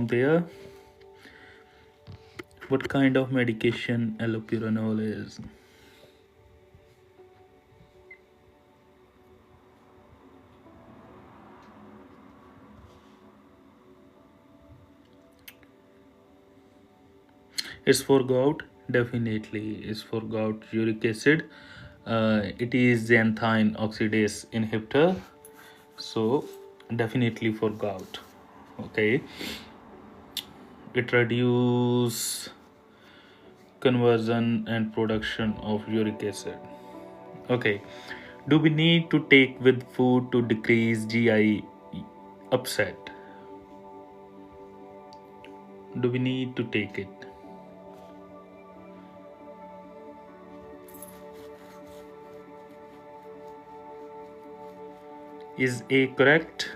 from there. What kind of medication allopurinol is? It's for gout. Definitely it's for gout. Uric acid. It is xanthine oxidase inhibitor, so definitely for gout. Okay, it reduces conversion and production of uric acid. Okay, do we need to take with food to decrease GI upset? Do we need to take it? Is A correct?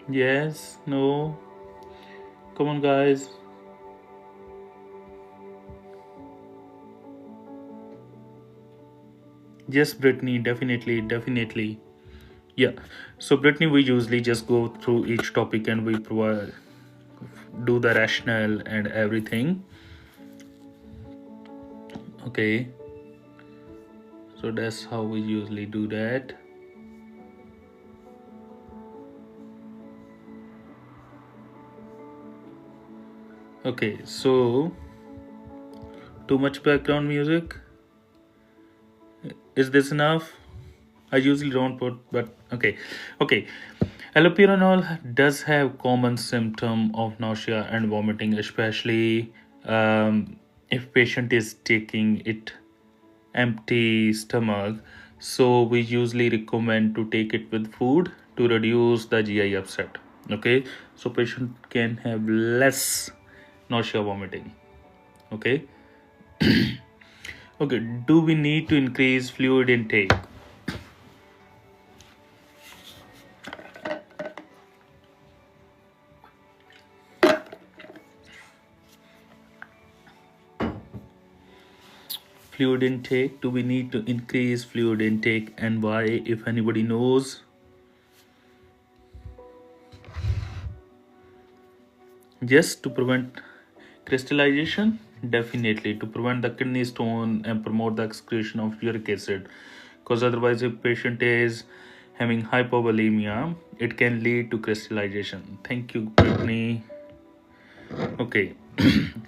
Yes, no. Come on, guys. Yes, Brittany, definitely. Yeah. So, Brittany, we usually just go through each topic and we do the rationale and everything. Okay. So that's how we usually do that. Okay, so too much background music. Is this enough? I usually don't put, but okay. Allopurinol does have common symptom of nausea and vomiting, especially if patient is taking it empty stomach. So we usually recommend to take it with food to reduce the GI upset. Okay, so patient can have less nausea vomiting. Okay. Okay, do we need to increase fluid intake? Fluid intake, do we need to increase fluid intake, and why, if anybody knows? Yes, to prevent crystallization, definitely to prevent the kidney stone and promote the excretion of uric acid, because otherwise if patient is having hypovolemia, it can lead to crystallization. Thank you, Brittany. Okay.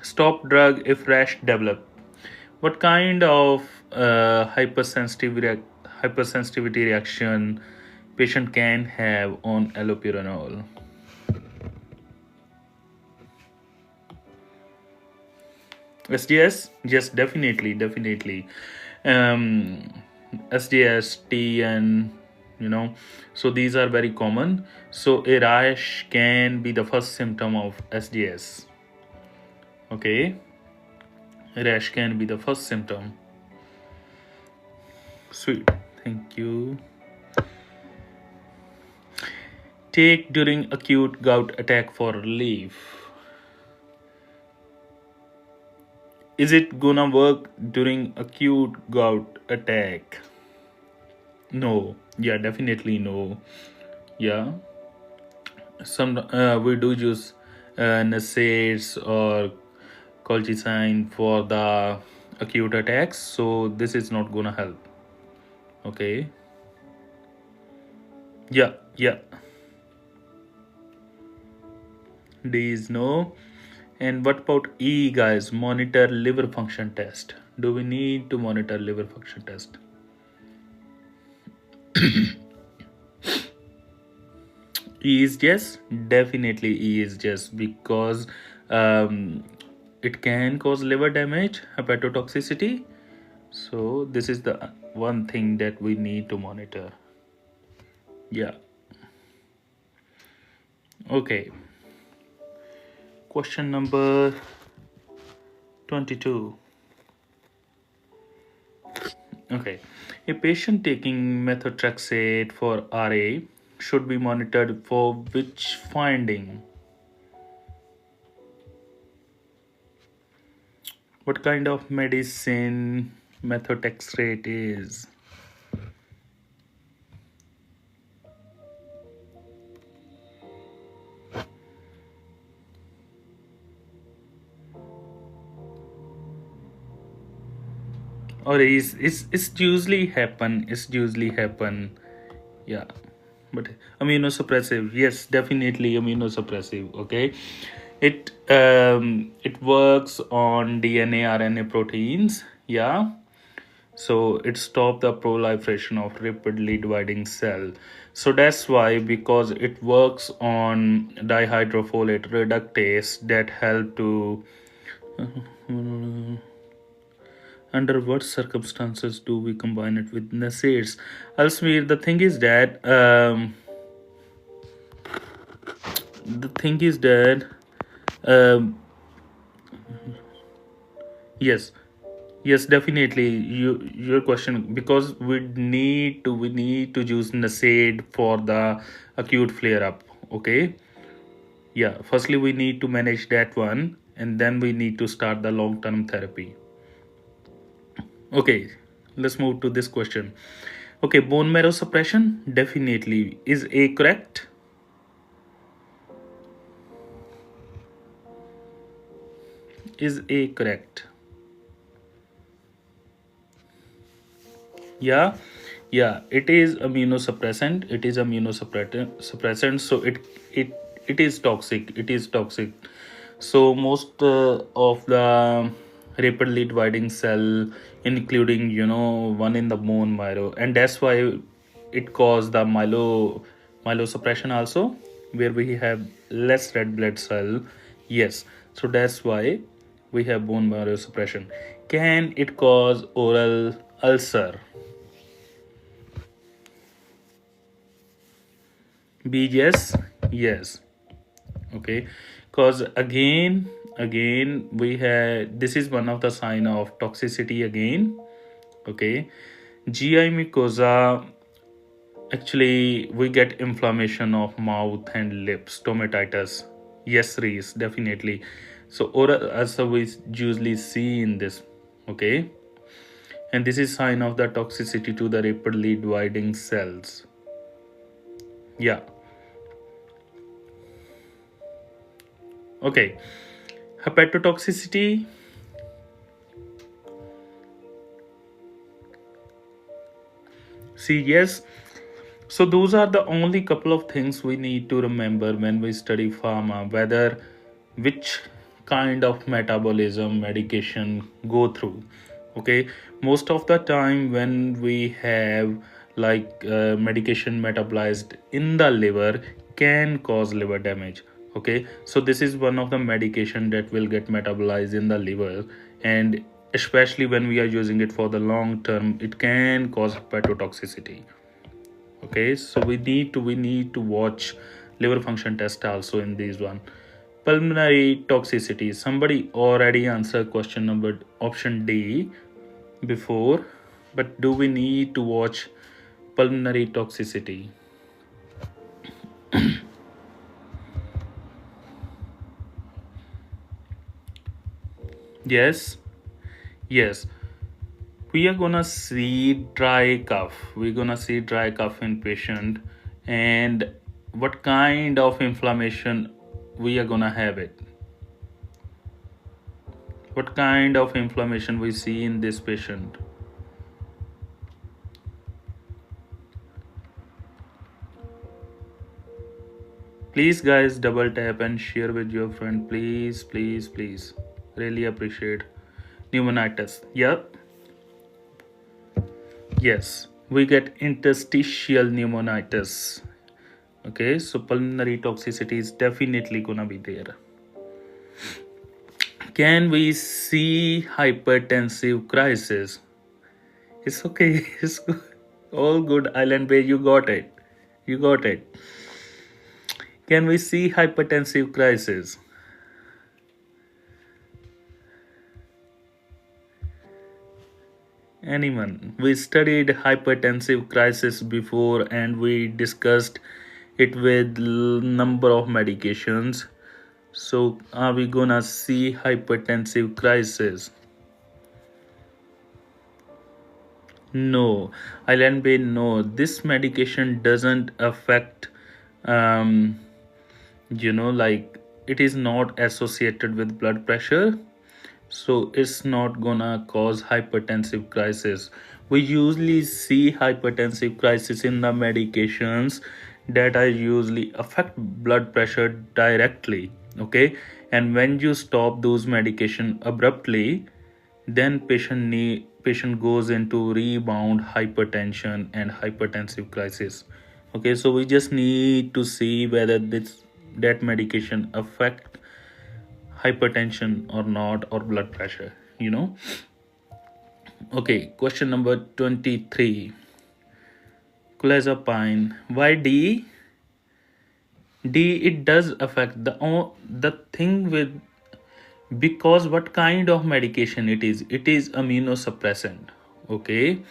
Stop drug if rash develop. What kind of hypersensitivity reaction patient can have on allopurinol? SDS? Yes, definitely. Um, SDS, TN, so these are very common. So a rash can be the first symptom of SDS. Okay, rash can be the first symptom. Sweet, thank you. Take during acute gout attack for relief. Is it gonna work during acute gout attack? No. Yeah, definitely no. Yeah. Some we do use NSAIDs or colchicine for the acute attacks, so this is not gonna help. Okay. Yeah. D is no. And what about E, guys? Monitor liver function test. Do we need to monitor liver function test? E is yes, definitely E is yes, because it can cause liver damage, hepatotoxicity. So this is the one thing that we need to monitor. Yeah. Okay. Question number 22. Okay. A patient taking methotrexate for RA should be monitored for which finding? What kind of medicine methotrexate is? Or it's usually happen. It's usually happen. Yeah. But immunosuppressive, yes, definitely immunosuppressive. Okay. It works on DNA, RNA proteins. Yeah. So it stops the proliferation of rapidly dividing cell. So that's why, because it works on dihydrofolate reductase that help to under what circumstances do we combine it with NSAIDs? Alsmear, the thing is that um, yes, yes, definitely. Your question, because we need to use NSAID for the acute flare up. Okay, yeah. Firstly, we need to manage that one, and then we need to start the long term therapy. Okay, let's move to this question. Okay, bone marrow suppression, definitely. Is A correct? Is A correct? Yeah, yeah. It is immunosuppressant. It is immunosuppressant. So it is toxic. It is toxic. So most of the rapidly dividing cell, including one in the bone marrow, and that's why it caused the myelosuppression also, where we have less red blood cell. Yes, so that's why we have bone marrow suppression. Can it cause oral ulcer? B, yes, yes. Okay, because again we have, this is one of the sign of toxicity again. Okay, GI mucosa, actually we get inflammation of mouth and lips, stomatitis. Yes, Reese, definitely. So oral ulcer we usually see in this. Okay, and this is sign of the toxicity to the rapidly dividing cells. Yeah. Okay, hepatotoxicity. See, yes. So those are the only couple of things we need to remember when we study pharma, whether which kind of metabolism medication go through. Okay, most of the time when we have like medication metabolized in the liver can cause liver damage. Okay, so this is one of the medication that will get metabolized in the liver, and especially when we are using it for the long term, it can cause hepatotoxicity. Okay, so we need to watch liver function test also in these one. Pulmonary toxicity, somebody already answered question number option D before, but do we need to watch pulmonary toxicity? Yes, yes. We are gonna see dry cough. We're gonna see dry cough in patient, and what kind of inflammation we are gonna have it. What kind of inflammation we see in this patient? Please, guys, double tap and share with your friend. Please, please, please. Really appreciate. Pneumonitis. Yep. Yes. We get interstitial pneumonitis. Okay, so pulmonary toxicity is definitely gonna be there. Can we see hypertensive crisis? It's okay. It's good. All good. Island Bay, you got it. You got it. Can we see hypertensive crisis? Anyone? We studied hypertensive crisis before and we discussed it with number of medications. So are we gonna see hypertensive crisis? No, Island Bay, no. This medication doesn't affect, um, like it is not associated with blood pressure, so it's not gonna cause hypertensive crisis. We usually see hypertensive crisis in the medications that are usually affect blood pressure directly. Okay, and when you stop those medication abruptly, then patient goes into rebound hypertension and hypertensive crisis. Okay, so we just need to see whether this that medication affect hypertension or not, or blood pressure. Okay, question number 23. Clozapine, why D? It does affect the thing with, because what kind of medication it is immunosuppressant. Okay,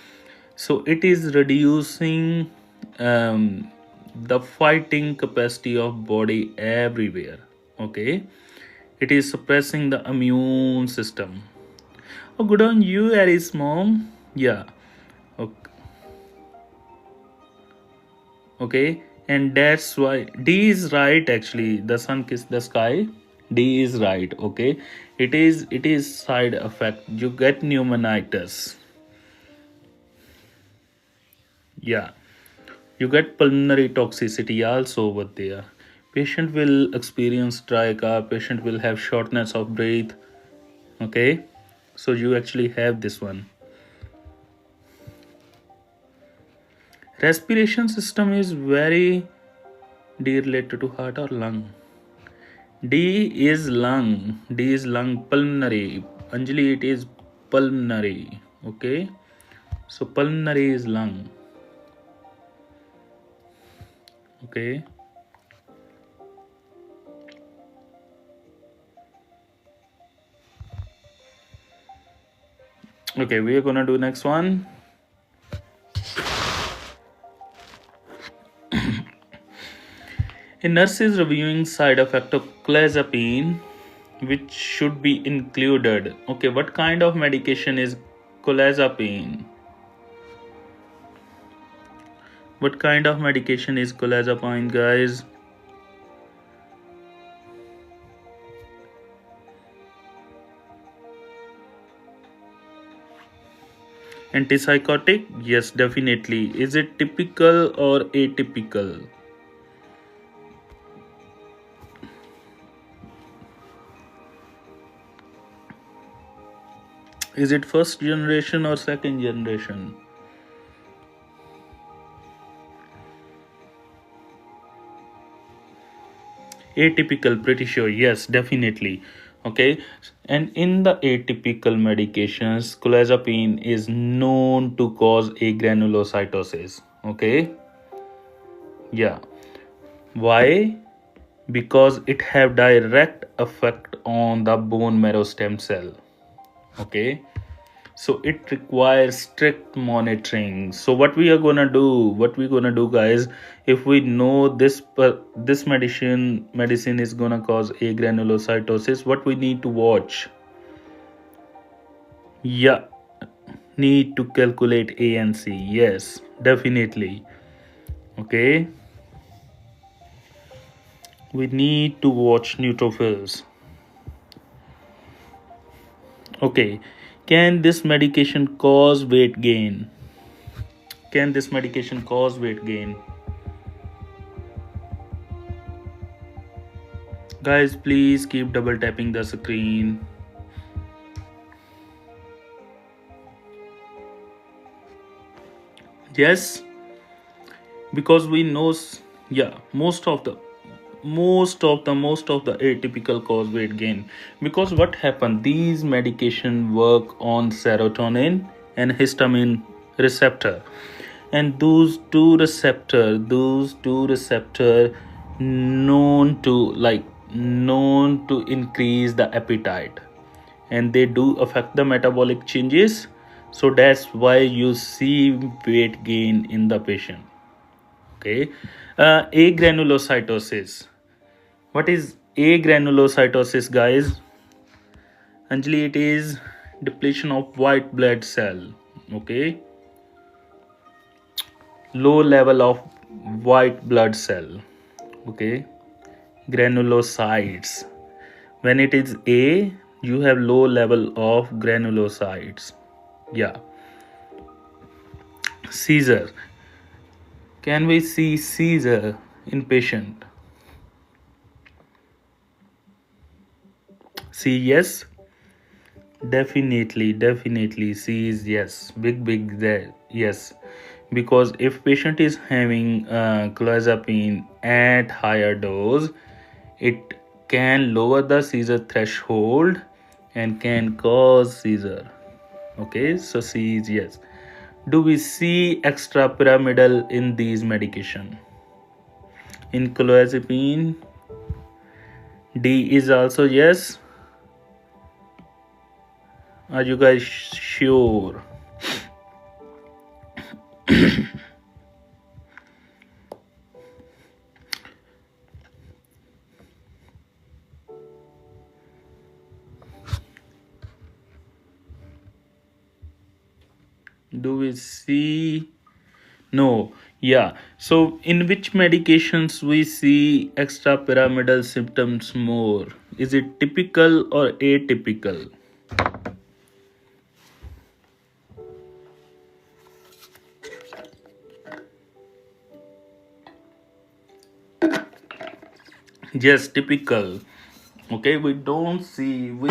so it is reducing the fighting capacity of body everywhere. Okay, it is suppressing the immune system. Oh, good on you, Aris mom. Yeah. Okay. Okay, and that's why D is right. Actually, the sun kissed the sky. D is right. Okay, it is side effect. You get pneumonitis. Yeah, you get pulmonary toxicity also over there. Patient will experience dry cough. Patient will have shortness of breath. Okay, so you actually have this one. Respiration system is very D related to heart or lung. D is lung. D is lung, pulmonary. Anjali, it is pulmonary. Okay, so pulmonary is lung. Okay. Okay, we are gonna do next one. A nurse is reviewing side effect of clozapine, which should be included. Okay, what kind of medication is clozapine? What kind of medication is clozapine, guys? Antipsychotic? Yes, definitely. Is it typical or atypical? Is it first generation or second generation? Atypical, pretty sure. Yes, definitely. Okay, and in the atypical medications, clozapine is known to cause agranulocytosis. Okay, yeah. Why? Because it have direct effect on the bone marrow stem cell. Okay, so it requires strict monitoring. So what we gonna do, guys, if we know this medicine is gonna cause agranulocytosis, what we need to watch? Yeah, need to calculate ANC. Yes, definitely. Okay, we need to watch neutrophils. Okay, can this medication cause weight gain? Can this medication cause weight gain? Guys, please keep double tapping the screen. Yes, because we know, yeah, most of the atypical cause weight gain. Because what happened, these medication work on serotonin and histamine receptor, and those two receptor known to increase the appetite, and they do affect the metabolic changes. So that's why you see weight gain in the patient. Okay, agranulocytosis. What is agranulocytosis, guys? Anjali, it is depletion of white blood cell. Okay, low level of white blood cell. Okay, granulocytes. When it is A, you have low level of granulocytes. Yeah. Seizure. Can we see seizure in patient? See, yes. Definitely C is yes, big there, yes, because if patient is having clozapine at higher dose, it can lower the seizure threshold and can cause seizure. Okay, so C is yes. Do we see extrapyramidal in these medication? In clozapine, D is also yes. Are you guys sure? Do we see? No. Yeah. So in which medications we see extrapyramidal symptoms more? Is it typical or atypical? Yes, typical. Okay, we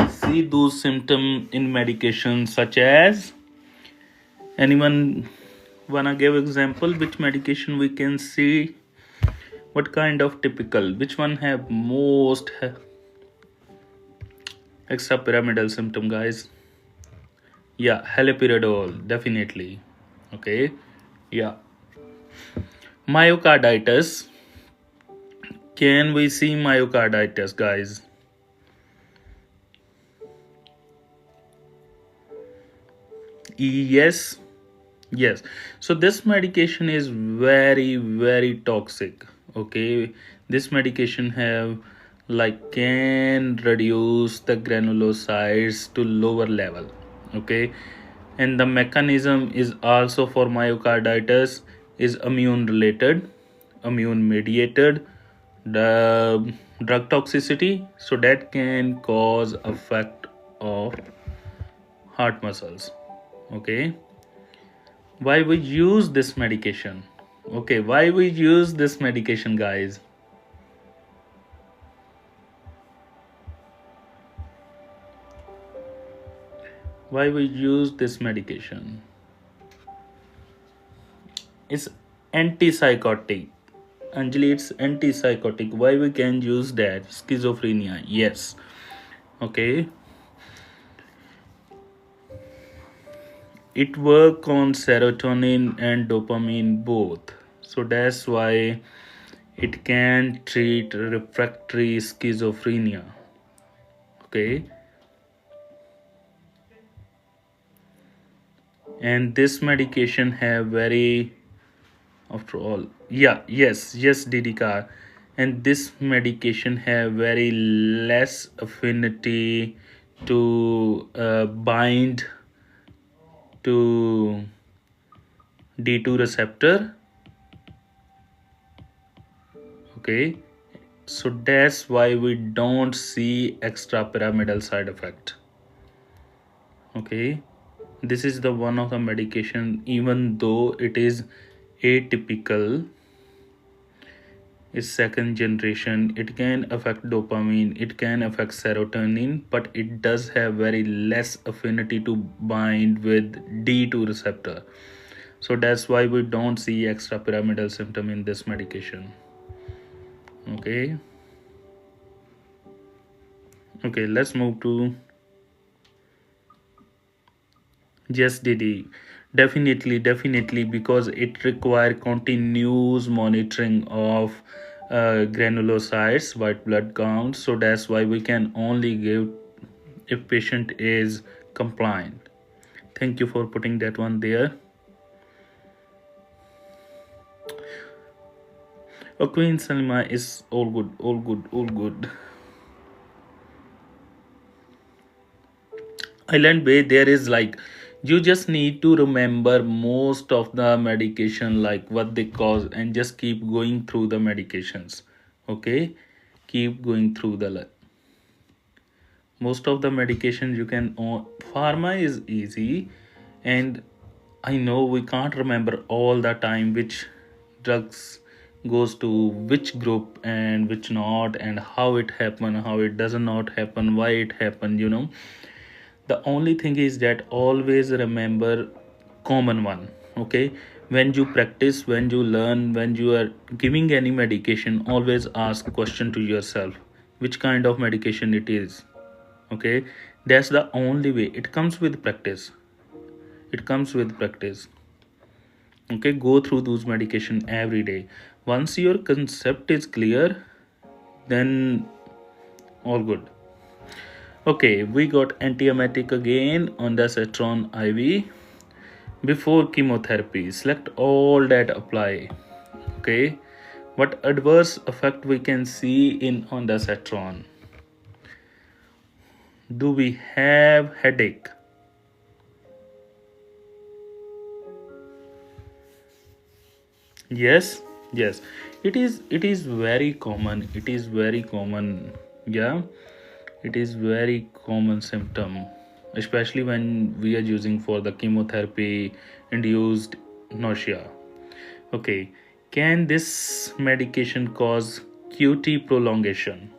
see those symptoms in medications such as, anyone wanna give example which medication we can see? What kind of typical? Which one have most extrapyramidal symptom, guys? Yeah, haloperidol, definitely. Okay, yeah. Myocarditis. Can we see myocarditis, guys? Yes. Yes. So this medication is very toxic. Okay. This medication have like can reduce the granulocytes to lower level. Okay. And the mechanism is also for myocarditis is immune related, immune mediated, the drug toxicity, so that can cause effect of heart muscles. Okay, why we use this medication? Okay, why we use this medication, guys? Why we use this medication? It's antipsychotic. Anjali, it's antipsychotic. Why we can use that? Schizophrenia, yes. Okay, it work on serotonin and dopamine both, so that's why it can treat refractory schizophrenia. Okay, and this medication have very, after all, yeah, yes DDK, and this medication have very less affinity to bind to D2 receptor. Okay, so that's why we don't see extrapyramidal side effect. Okay, this is the one of the medication, even though it is atypical, is second generation, it can affect dopamine, it can affect serotonin, but it does have very less affinity to bind with D2 receptor. So that's why we don't see extrapyramidal symptom in this medication. Okay, let's move to GSDD. Definitely, because it require continuous monitoring of granulocytes, white blood counts. So that's why we can only give if patient is compliant. Thank you for putting that one there. Queen Salima is all good. Island Bay, there is like You just need to remember most of the medication, like what they cause, and just keep going through the medications. Okay, keep going through the most of the medications you can own. Pharma is easy, and I know we can't remember all the time which drugs goes to which group and which not, and how it happened, how it does not happen, why it happened. The only thing is that always remember common one. Okay, when you practice, when you learn, when you are giving any medication, always ask question to yourself which kind of medication it is. Okay, that's the only way. It comes with practice. It comes with practice. Okay, go through those medication every day. Once your concept is clear, then all good. Okay, we got antiemetic again on the cetron IV. Before chemotherapy, select all that apply. Okay, what adverse effect we can see in on the cetron? Do we have headache? Yes, yes, it is very common. It is very common. Yeah, it is very common symptom, especially when we are using for the chemotherapy induced nausea. Okay, can this medication cause QT prolongation?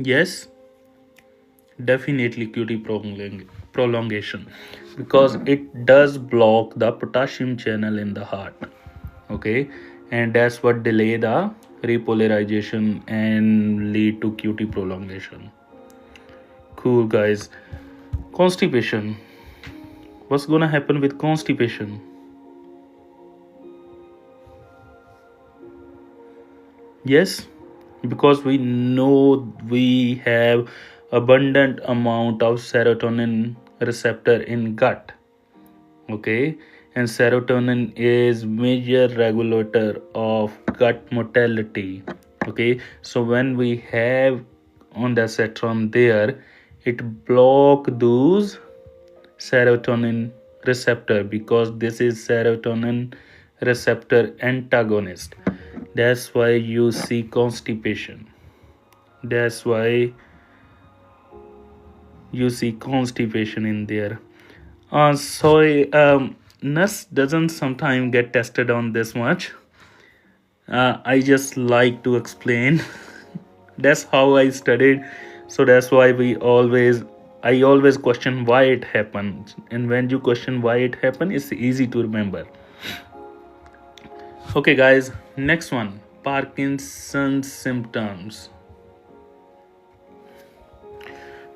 Yes, definitely QT prolongation, because it does block the potassium channel in the heart. Okay, and that's what delay the repolarization and lead to QT prolongation. Cool, guys. Constipation. What's gonna happen with constipation? Yes, because we know we have abundant amount of serotonin receptor in gut. Okay, and serotonin is major regulator of gut motility. Okay, so when we have on the cetron there, it block those serotonin receptor, because this is serotonin receptor antagonist. That's why you see constipation. That's why you see constipation in there. Sorry, nurse doesn't sometimes get tested on this much. I just like to explain. That's how I studied, so that's why I always question why it happened, and when you question why it happened, it's easy to remember. Okay, guys, next one, Parkinson's symptoms.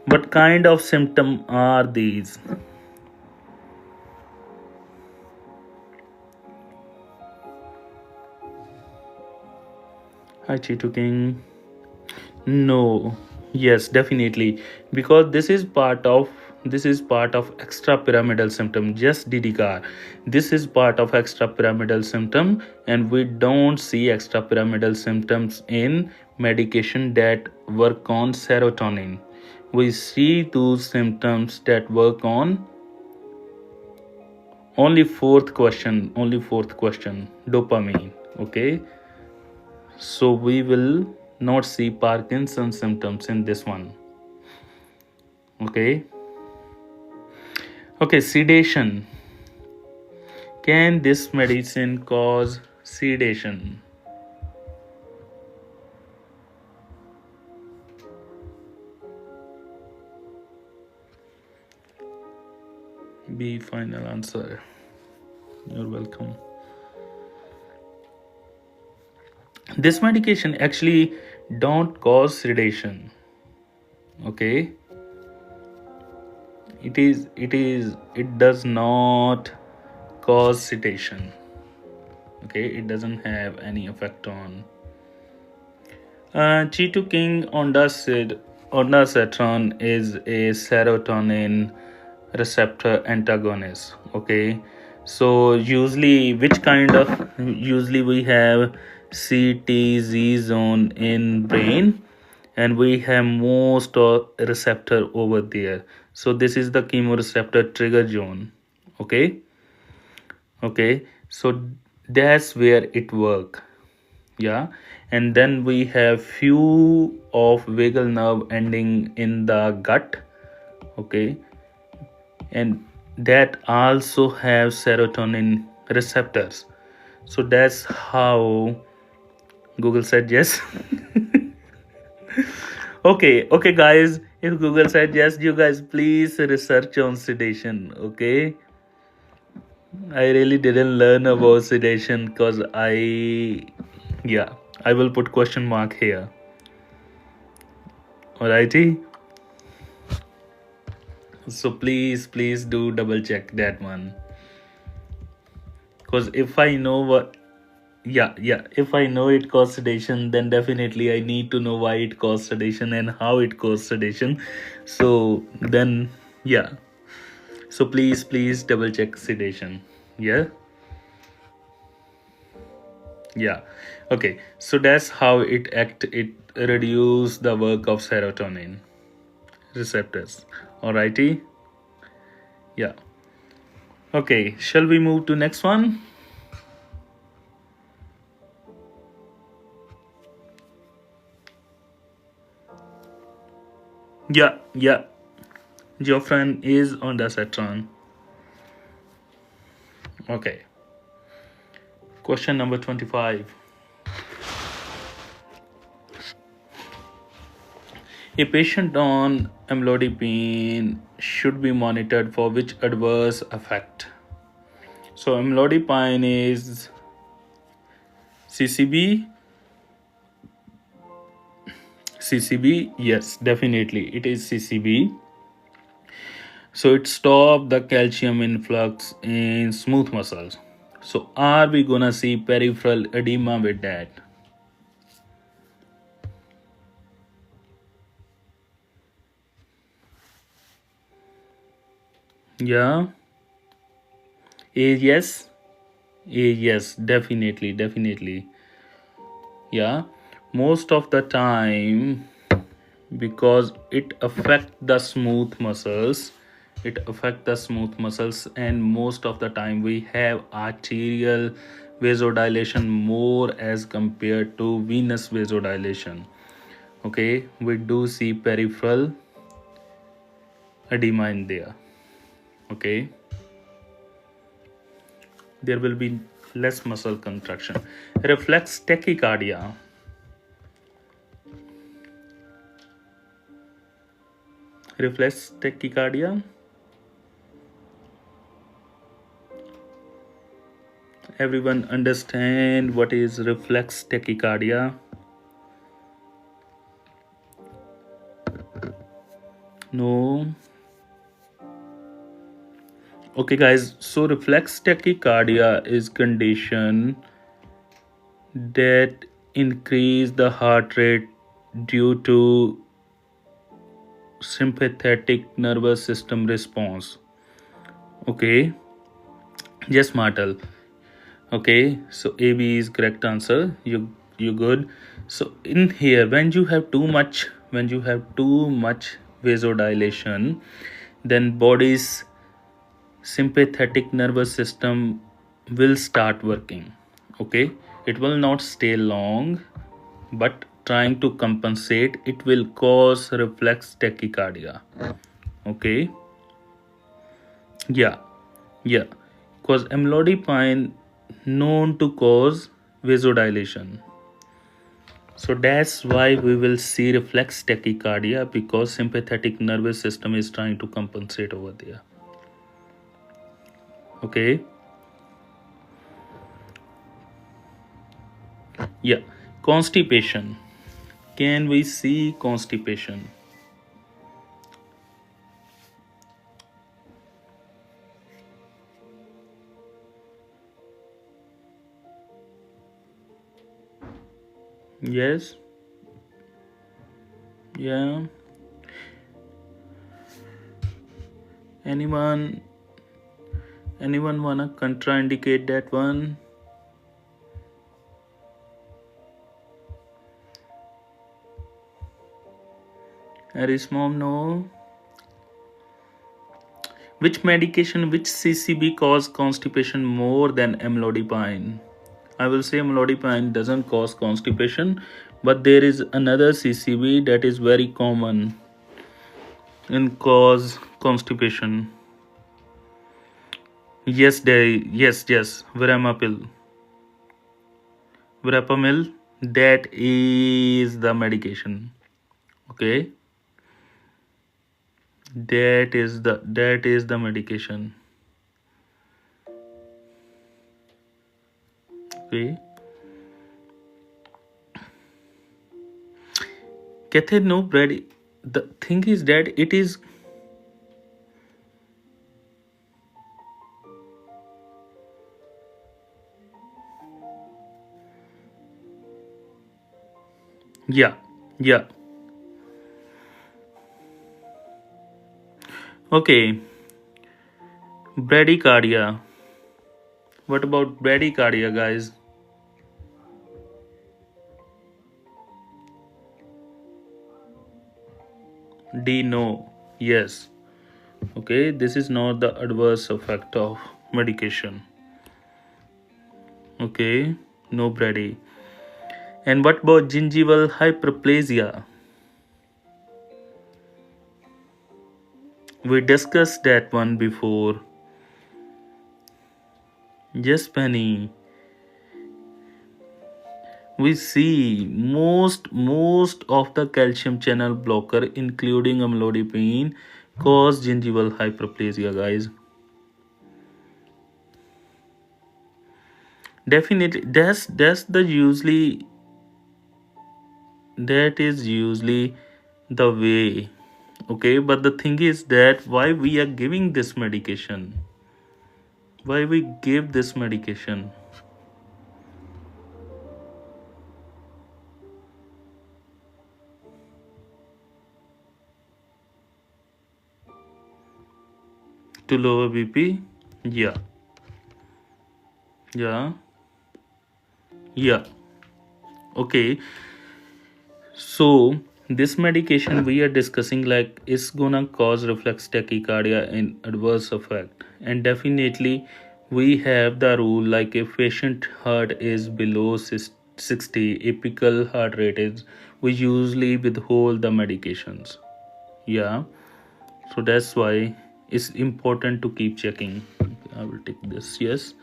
What kind of symptom are these? Hi, Chitu King. No, yes, definitely, because this is part of extrapyramidal symptom. Just DDCAR. This is part of extrapyramidal symptom, and we don't see extrapyramidal symptoms in medication that work on serotonin. We see those symptoms that work on only fourth question, dopamine. Okay, so we will not see Parkinson's symptoms in this one. Okay, sedation. Can this medicine cause sedation? B, final answer. You're welcome. This medication actually don't cause sedation. Okay, it does not cause sedation. Okay, it doesn't have any effect on G2 King ondansetron is a serotonin receptor antagonist. Okay, So usually we have CTZ zone in brain, and we have most of receptor over there. So this is the chemoreceptor trigger zone. Okay, so that's where it work. Yeah, and then we have few of vagal nerve ending in the gut. Okay, and that also have serotonin receptors. So that's how Google said yes. Okay, guys, if Google said yes, you guys please research on sedation. Okay, I really didn't learn about sedation because yeah, I will put question mark here. Alrighty, so please do double check that one, because if I know what, yeah, if I know it caused sedation, then definitely I need to know why it caused sedation and how it caused sedation. So then, yeah, so please double check sedation. Yeah, yeah, okay, so that's how it reduce the work of serotonin receptors. Alrighty, yeah, okay, shall we move to next one? Yeah, your friend is on the Saturn. Okay, question number 25. A patient on amlodipine should be monitored for which adverse effect? So amlodipine is CCB. CCB, yes, definitely it is CCB. So it stops the calcium influx in smooth muscles. So are we gonna see peripheral edema with that? Yeah. Yes. Yes, definitely. Yeah. Most of the time, because it affect the smooth muscles, and most of the time we have arterial vasodilation more as compared to venous vasodilation. Okay, we do see peripheral edema in there. Okay, there will be less muscle contraction. Reflex tachycardia. Reflex tachycardia. Everyone understand what is reflex tachycardia? No. Okay, guys. So reflex tachycardia is condition that increase the heart rate due to sympathetic nervous system response. Okay. Yes, Martel. Okay, so AB is correct answer. You good. So in here, when you have too much vasodilation, then body's sympathetic nervous system will start working. Okay, it will not stay long, but trying to compensate, it will cause reflex tachycardia. Okay, yeah, yeah, because amlodipine known to cause vasodilation. So that's why we will see reflex tachycardia, because sympathetic nervous system is trying to compensate over there. Okay. Yeah. Constipation. Can we see constipation? Yes. Yeah. Anyone? Anyone wanna contraindicate that one? Harry's mom, no. Which medication, which CCB cause constipation more than amlodipine? I will say amlodipine doesn't cause constipation, but there is another CCB that is very common in cause constipation. Yes, yes, Verapamil. Verapamil, that is the medication. Okay, that is the medication. Okay. Cathay, no bread. The thing is that it is. Yeah, yeah. Okay. Bradycardia. What about bradycardia, guys? D, no. Yes. Okay, this is not the adverse effect of medication. Okay, no brady. And what about gingival hyperplasia? We discussed that one before. Yes, Penny. We see most of the calcium channel blocker, including amlodipine, cause gingival hyperplasia, guys. Definitely, that is usually the way. Okay, but the thing is that why we are giving this medication? Why we give this medication? To lower BP? Yeah, yeah, yeah. Okay, so this medication we are discussing like is gonna cause reflex tachycardia and adverse effect, and definitely we have the rule like if patient heart is below 60, apical heart rate is, we usually withhold the medications. Yeah, so that's why it's important to keep checking. I will take this. Yes.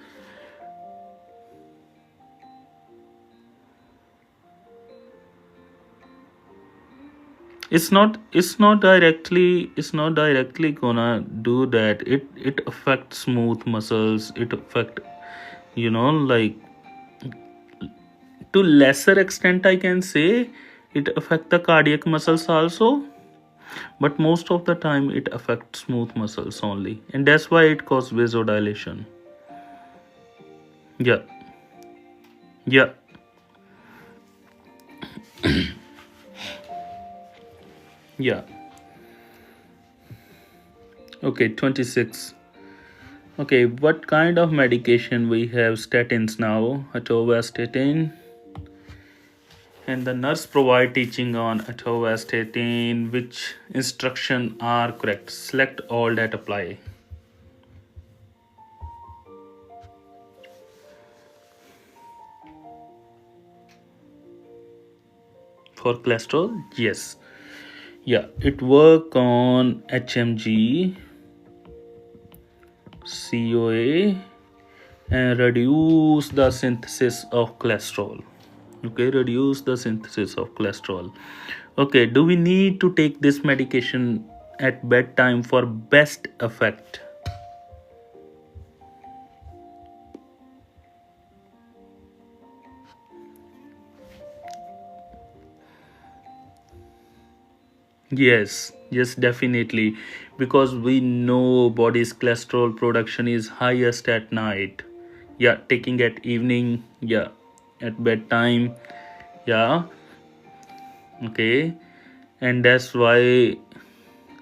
It's not directly gonna do that. It affects smooth muscles. It affect, like, to lesser extent I can say it affect the cardiac muscles also, but most of the time it affects smooth muscles only, and that's why it causes vasodilation. Yeah, yeah. Yeah. Okay, 26. Okay, what kind of medication we have? Statins now, atorvastatin, and the nurse provide teaching on atorvastatin. Which instruction are correct? Select all that apply. For cholesterol, yes. Yeah, it work on HMG, COA, and reduce the synthesis of cholesterol. Okay, reduce the synthesis of cholesterol. Okay, do we need to take this medication at bedtime for best effect? Yes, definitely, because we know body's cholesterol production is highest at night. Yeah, taking at evening, yeah, at bedtime, yeah. Okay, and that's why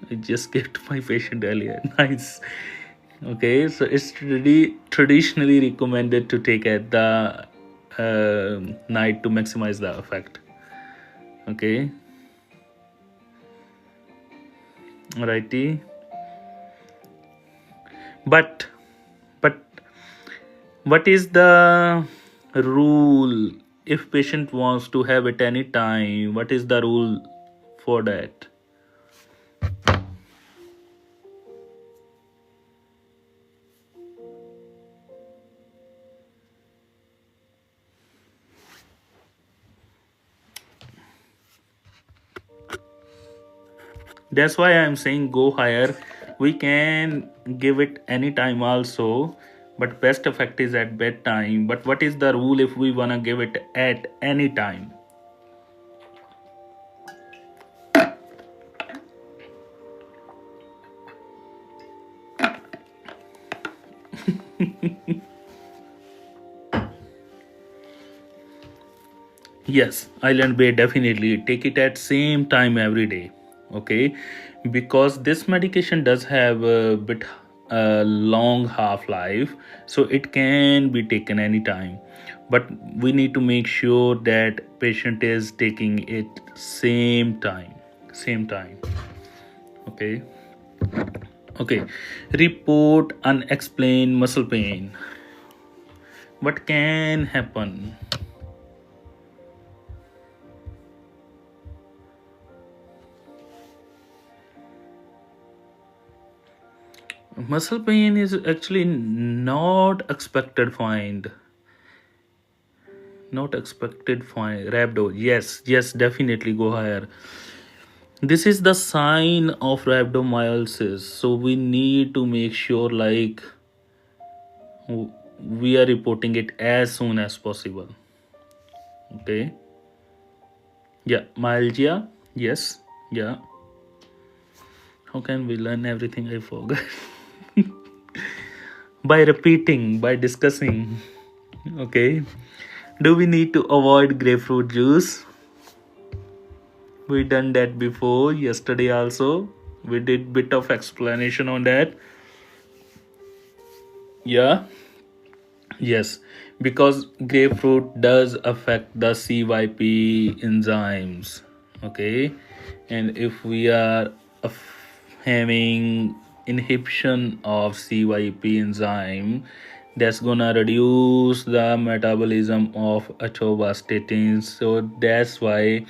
I just gave to my patient earlier. Nice. Okay, so it's really traditionally recommended to take at the night to maximize the effect. Okay, righty. But but what is the rule if patient wants to have it any time? What is the rule for that? That's why I'm saying go higher. We can give it any time also, but best effect is at bedtime. But what is the rule if we wanna give it at any time? Yes, Island Bay definitely take it at same time every day. Okay, because this medication does have a bit long half life, so it can be taken anytime. But we need to make sure that patient is taking it same time, same time. Okay, okay. Report unexplained muscle pain. What can happen? Muscle pain is actually not expected find. Not expected find. Rhabdo. Yes, yes, definitely go higher. This is the sign of rhabdomyolysis. So we need to make sure like we are reporting it as soon as possible. Okay. Yeah. Myalgia. Yes. Yeah. How can we learn everything I forgot? By repeating, by discussing. Okay. Do we need to avoid grapefruit juice? We done that before yesterday also. We did bit of explanation on that. Yeah. Yes. Because grapefruit does affect the CYP enzymes. Okay. And if we are having inhibition of CYP enzyme, that's gonna reduce the metabolism of atorvastatin. So that's why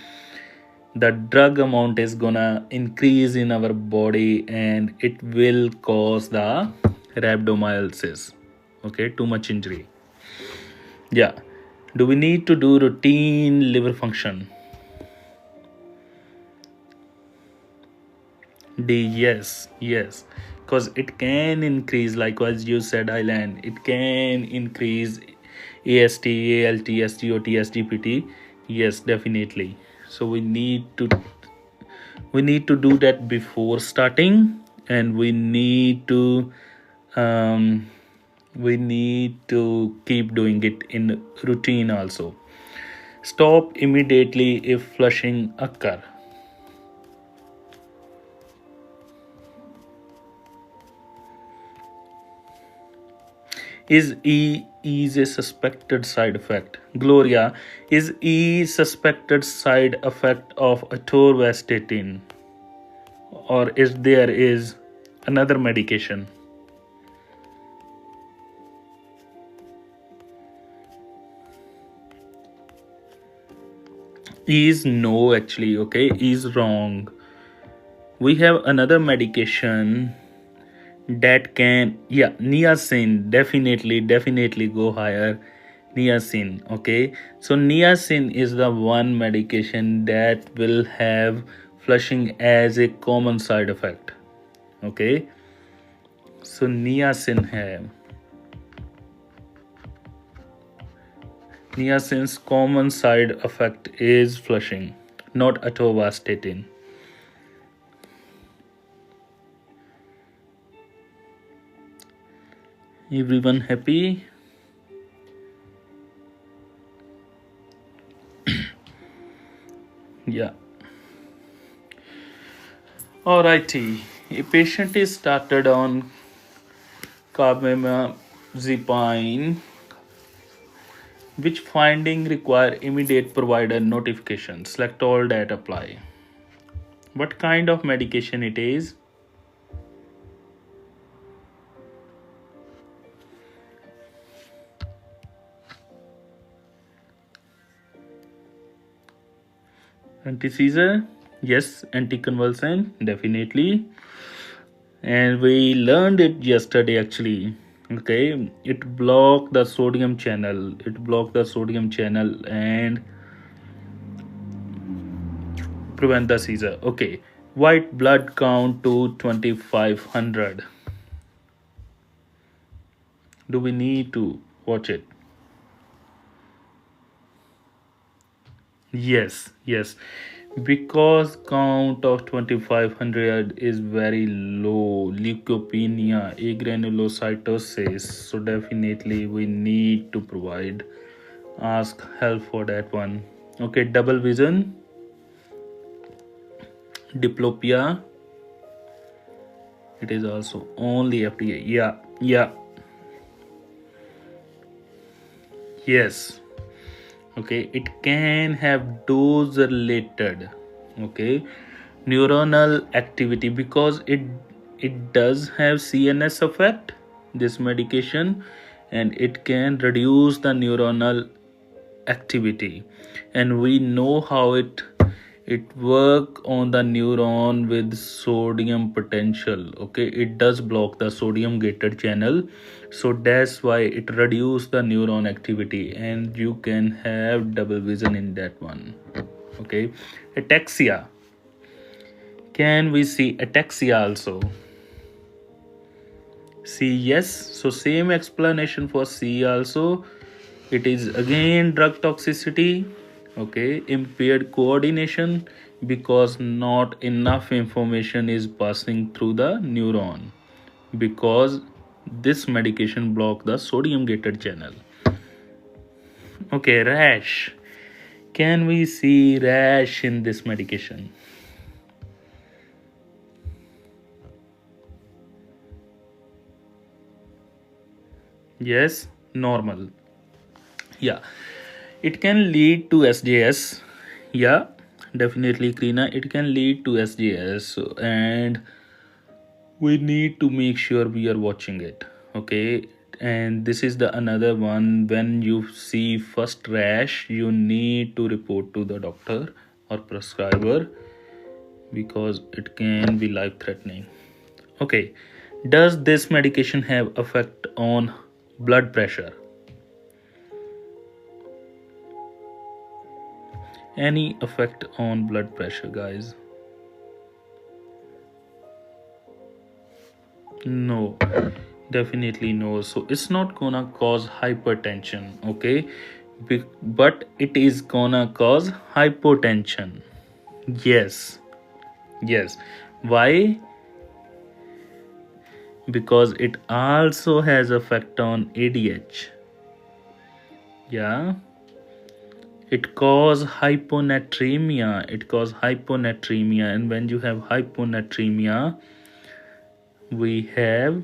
the drug amount is gonna increase in our body and it will cause the rhabdomyolysis. Okay, too much injury. Yeah. Do we need to do routine liver function? D, yes, yes, because it can increase, like as you said, Island, it can increase AST, ALT, SGOT, SGPT. Yes, definitely. So we need to do that before starting, and um, we need to keep doing it in routine also. Stop immediately if flushing occur. Is is a suspected side effect? Gloria, is E suspected side effect of atorvastatin, or is there is another medication? Is no actually. Okay, is wrong. We have another medication that can, yeah, niacin, definitely go higher. Niacin. Okay, so niacin is the one medication that will have flushing as a common side effect. Okay, so niacin's common side effect is flushing, not atorvastatin. Everyone happy? Yeah. Alrighty. A patient is started on carbamazepine. Which finding require immediate provider notification? Select all that apply. What kind of medication it is? Anti-seizure? Yes. Anticonvulsant? Definitely. And we learned it yesterday actually. Okay, it blocked the sodium channel. And prevent the seizure. Okay, white blood count to 2500. Do we need to watch it? Yes, because count of 2500 is very low. Leukopenia, agranulocytosis. So definitely we need to provide, ask help for that one. Okay, double vision, diplopia. It is also only FDA. Yeah. Yes. Okay, it can have dose related, okay, neuronal activity, because it does have CNS effect, this medication, and it can reduce the neuronal activity. And we know how it work on the neuron with sodium potential. Okay, it does block the sodium gated channel, so that's why it reduce the neuron activity, and you can have double vision in that one. Okay, ataxia, can we see ataxia also? C, yes. So same explanation for C also. It is again drug toxicity. Okay, impaired coordination, because not enough information is passing through the neuron, because this medication block the sodium gated channel. Okay, rash, can we see rash in this medication? Yes, normal. Yeah, it can lead to SJS. Yeah, definitely, Krina, it can lead to SJS, and we need to make sure we are watching it. Okay, and this is the another one. When you see first rash, you need to report to the doctor or prescriber, because it can be life threatening. Okay, does this medication have effect on blood pressure? Any effect on blood pressure, guys? No, definitely no. So it's not gonna cause hypertension, okay? But it is gonna cause hypotension. Yes. Why? Because it also has effect on ADH. Yeah. It cause hyponatremia. And when you have hyponatremia, we have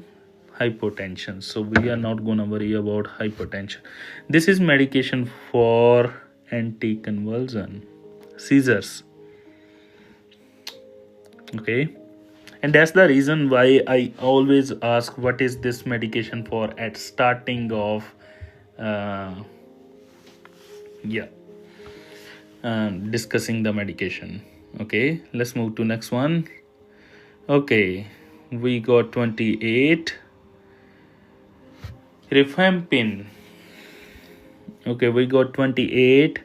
hypotension. So we are not gonna worry about hypertension. This is medication for anticonvulsant, seizures. Okay, and that's the reason why I always ask what is this medication for at starting of uh, yeah discussing the medication. Okay, let's move to next one. Okay, we got 28 rifampin. Okay, we got 28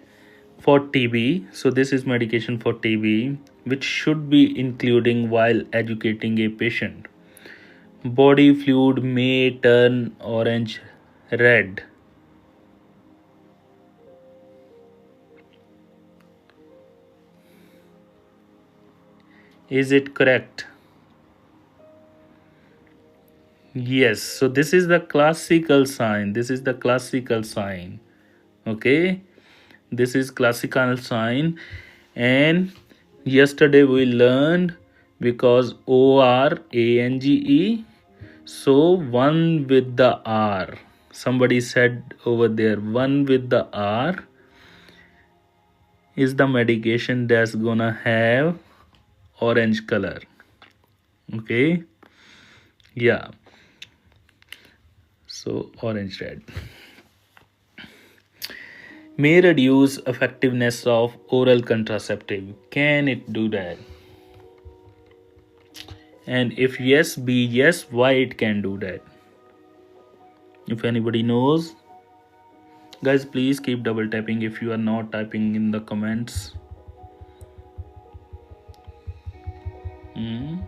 for TB. So this is medication for TB, which should be including while educating a patient. Body fluid may turn orange red. Is it correct? Yes. So this is the classical sign. Okay, this is classical sign. And yesterday we learned, because ORANGE, So one with the R. Somebody said over there, one with the R is the medication that's gonna have orange color. Okay. Yeah. So orange red may reduce effectiveness of oral contraceptive. Can it do that? And if yes, be yes, why it can do that? If anybody knows, guys, please keep double tapping if you are not typing in the comments. Hmm.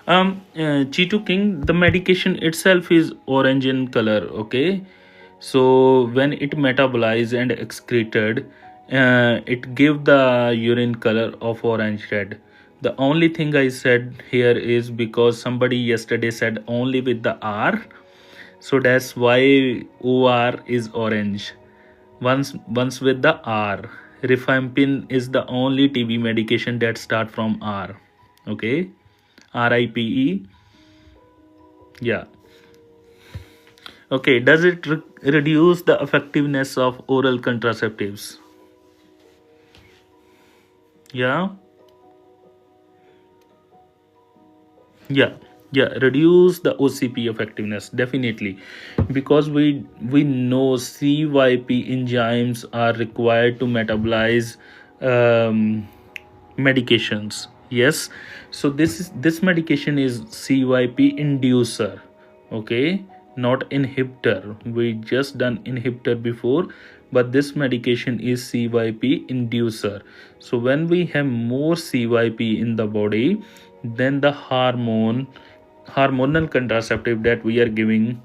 Cheeto King, the medication itself is orange in color. Okay, so when it metabolized and excreted, it give the urine color of orange red. The only thing I said here is because somebody yesterday said only with the R, so that's why OR is orange. Once with the R, rifampin is the only TB medication that start from R. Okay, RIPE. Yeah. Okay, does it reduce the effectiveness of oral contraceptives? Yeah. Yeah. Yeah, reduce the OCP effectiveness definitely, because we know CYP enzymes are required to metabolize medications. Yes, so this medication is CYP inducer. Okay, not inhibitor. We just done inhibitor before, but this medication is CYP inducer. So when we have more CYP in the body, then the hormonal contraceptive that we are giving,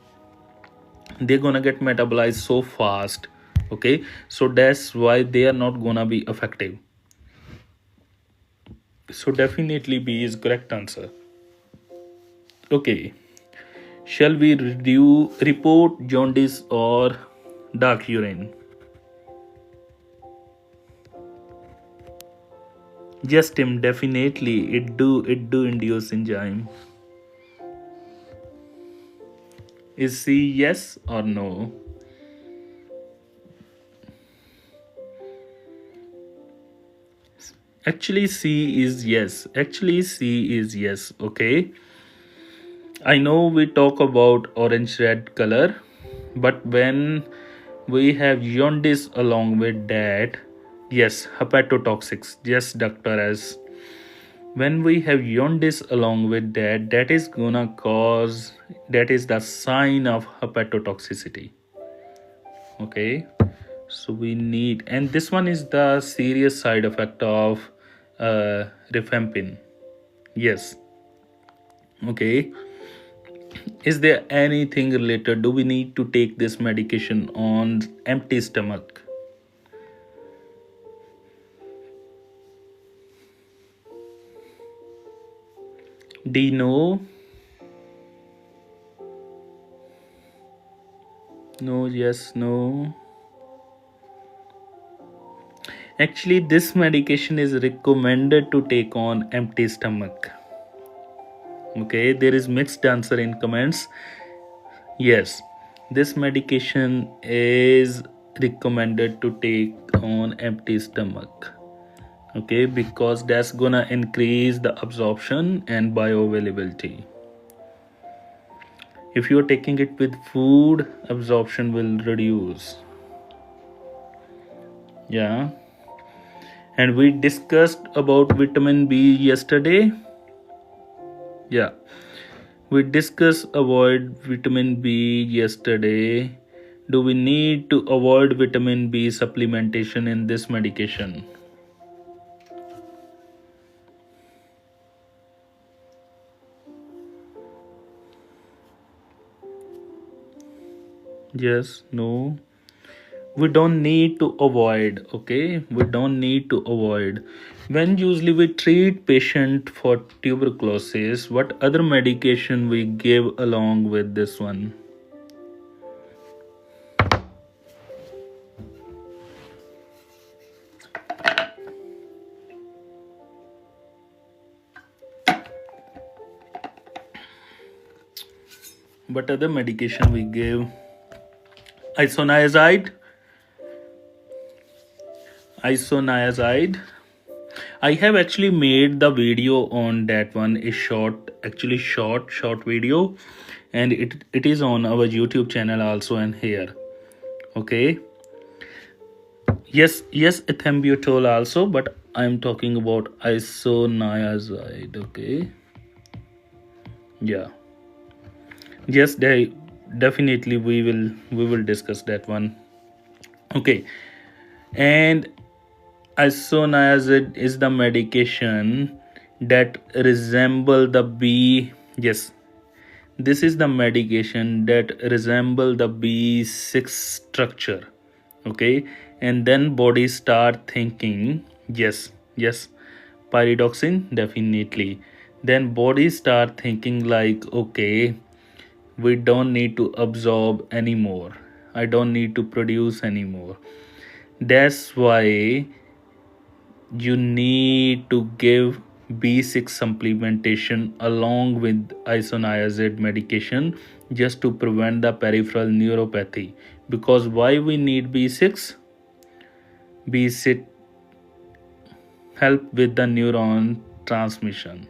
they're gonna get metabolized so fast. Okay, so that's why they are not gonna be effective. So definitely B is correct answer. Okay. Shall we report jaundice or dark urine? Yes, Tim, definitely it do induce enzyme. Is C yes or no? Actually C is yes. Actually C is yes. Okay. I know we talk about orange red color, but when we have jaundice along with that, yes, hepatotoxics. Yes, Dr. S. When we have jaundice along with that, that is gonna cause, that is the sign of hepatotoxicity. Okay, so we need, and this one is the serious side effect of rifampin. Yes. Okay, is there anything related? Do we need to take this medication on empty stomach? D no. No, yes, no. Actually, this medication is recommended to take on empty stomach. Okay, there is mixed answer in comments. Yes, this medication is recommended to take on empty stomach. Okay, because that's gonna increase the absorption and bioavailability. If you're taking it with food, absorption will reduce. Yeah, and we discussed about vitamin B yesterday. Yeah, we discussed avoid vitamin B yesterday. Do we need to avoid vitamin B supplementation in this medication? Yes, no. We don't need to avoid. Okay, we don't need to avoid. When usually we treat patient for tuberculosis, what other medication we give along with this one? What other medication we give? Isoniazid. Isoniazid. I have actually made the video on that one, a short, actually short video, and it is on our YouTube channel also and here. Okay. Yes, ethambutol also, but I'm talking about isoniazid. Okay. Yeah. Yes, they definitely we will discuss that one. Okay. And isoniazid is the medication that resemble the B. Yes, this is the medication that resemble the B6 structure. Okay, and then body start thinking, yes, pyridoxine, definitely. Then body start thinking like, okay, we don't need to absorb anymore, I don't need to produce anymore. That's why you need to give B6 supplementation along with isoniazid medication just to prevent the peripheral neuropathy. Because why we need B6? B6 help with the neuron transmission.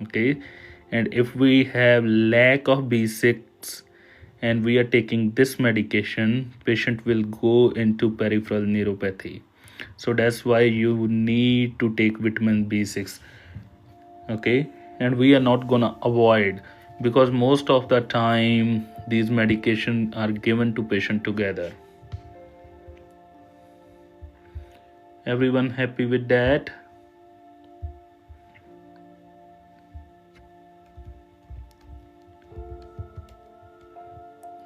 Okay, and if we have lack of B6 and we are taking this medication, patient will go into peripheral neuropathy. So that's why you need to take vitamin B6. Okay, and we are not gonna avoid, because most of the time these medications are given to patient together. Everyone happy with that?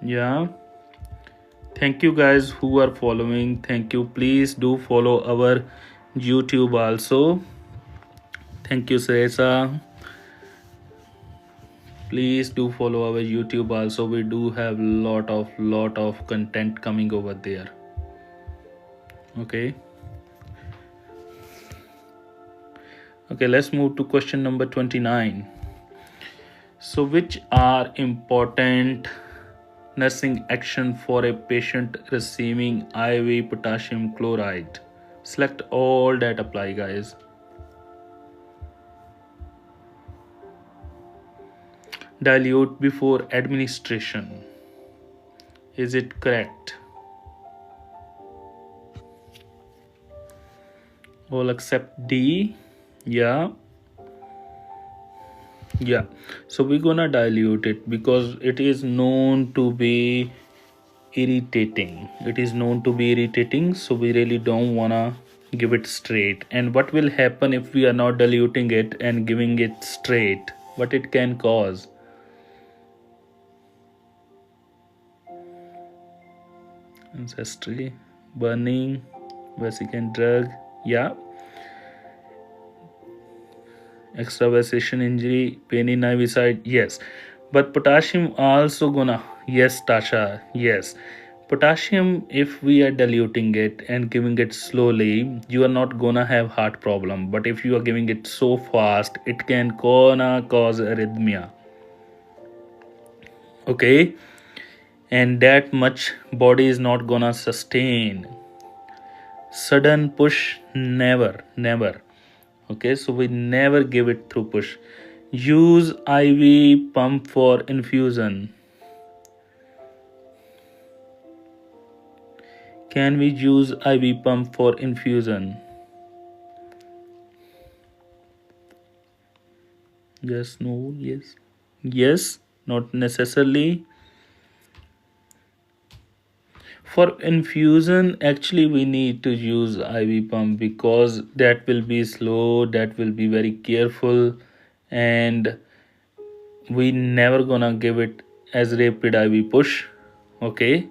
Yeah, thank you guys who are following. Thank you. Please do follow our YouTube also. Thank you, Sresa. Please do follow our YouTube also. We do have lot of content coming over there. Okay, let's move to question number 29. So which are important nursing action for a patient receiving IV potassium chloride? Select all that apply, guys. Dilute before administration. Is it correct? All except D. Yeah, so we're gonna dilute it because it is known to be irritating. So we really don't wanna give it straight. And what will happen if we are not diluting it and giving it straight? What it can cause? Ancestry, burning, vesicant drug. Yeah, extravasation injury, pain in IV side. Yes, but potassium also gonna. Yes, Tasha. Yes, potassium, if we are diluting it and giving it slowly, you are not gonna have heart problem. But if you are giving it so fast, it can gonna cause arrhythmia. Okay, and that much body is not gonna sustain. Sudden push, never. Okay, so we never give it through push. Use IV pump for infusion. Can we use IV pump for infusion? Yes, no, yes. Yes, not necessarily. For infusion, actually we need to use IV pump because that will be slow, that will be very careful, and we never gonna give it as rapid IV push. Okay,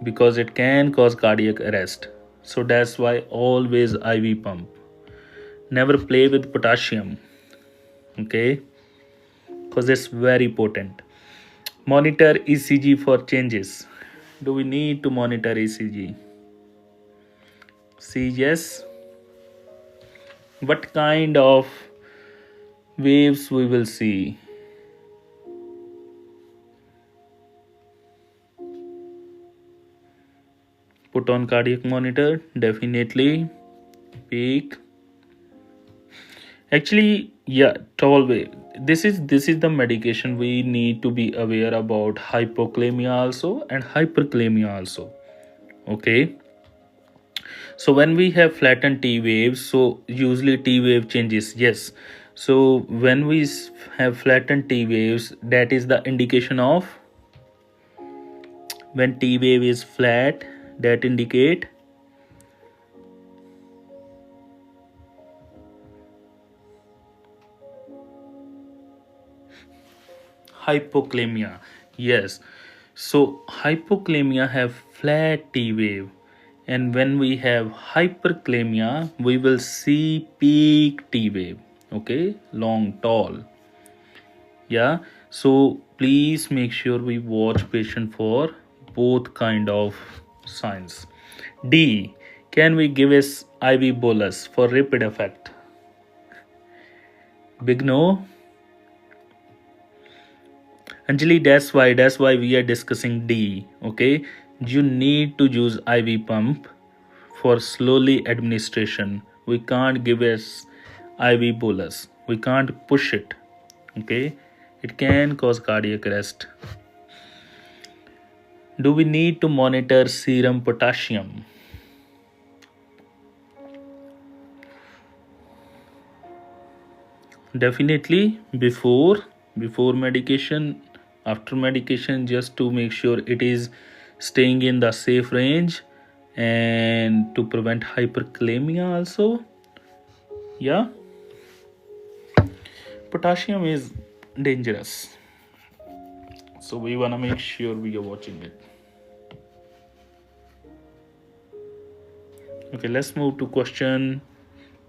because it can cause cardiac arrest. So that's why always IV pump. Never play with potassium. Okay, because it's very potent. Monitor ECG for changes. Do we need to monitor ECG? See, yes. What kind of waves we will see? Put on cardiac monitor, definitely. Peak. Actually, yeah, tall way. This is the medication we need to be aware about hypokalemia also and hyperkalemia also. Okay. So when we have flattened T waves, so usually T wave changes. Yes. So when we have flattened T waves, that is the indication of when T wave is flat, that indicate hypokalemia. Yes. So hypokalemia have flat T wave, and when we have hyperkalemia, we will see peak T wave. Okay, long, tall. Yeah. So please make sure we watch patient for both kind of signs. D. Can we give us IV bolus for rapid effect? Big no. Anjali, that's why we are discussing D. Okay, you need to use IV pump for slowly administration. We can't give us IV bolus. We can't push it. Okay, it can cause cardiac arrest. Do we need to monitor serum potassium? Definitely before medication, after medication, just to make sure it is staying in the safe range and to prevent hyperkalemia also. Yeah, potassium is dangerous, so we want to make sure we are watching it. Okay, let's move to question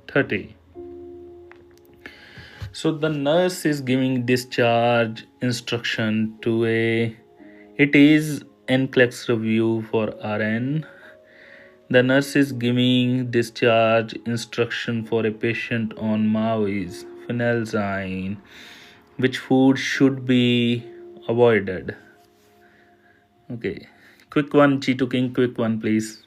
30. So the nurse is giving discharge instruction to a, it is NCLEX review for RN. The nurse is giving discharge instruction for a patient on MAOIs, phenelzine. Which food should be avoided? Okay, quick one, Cheeto King, quick one, please.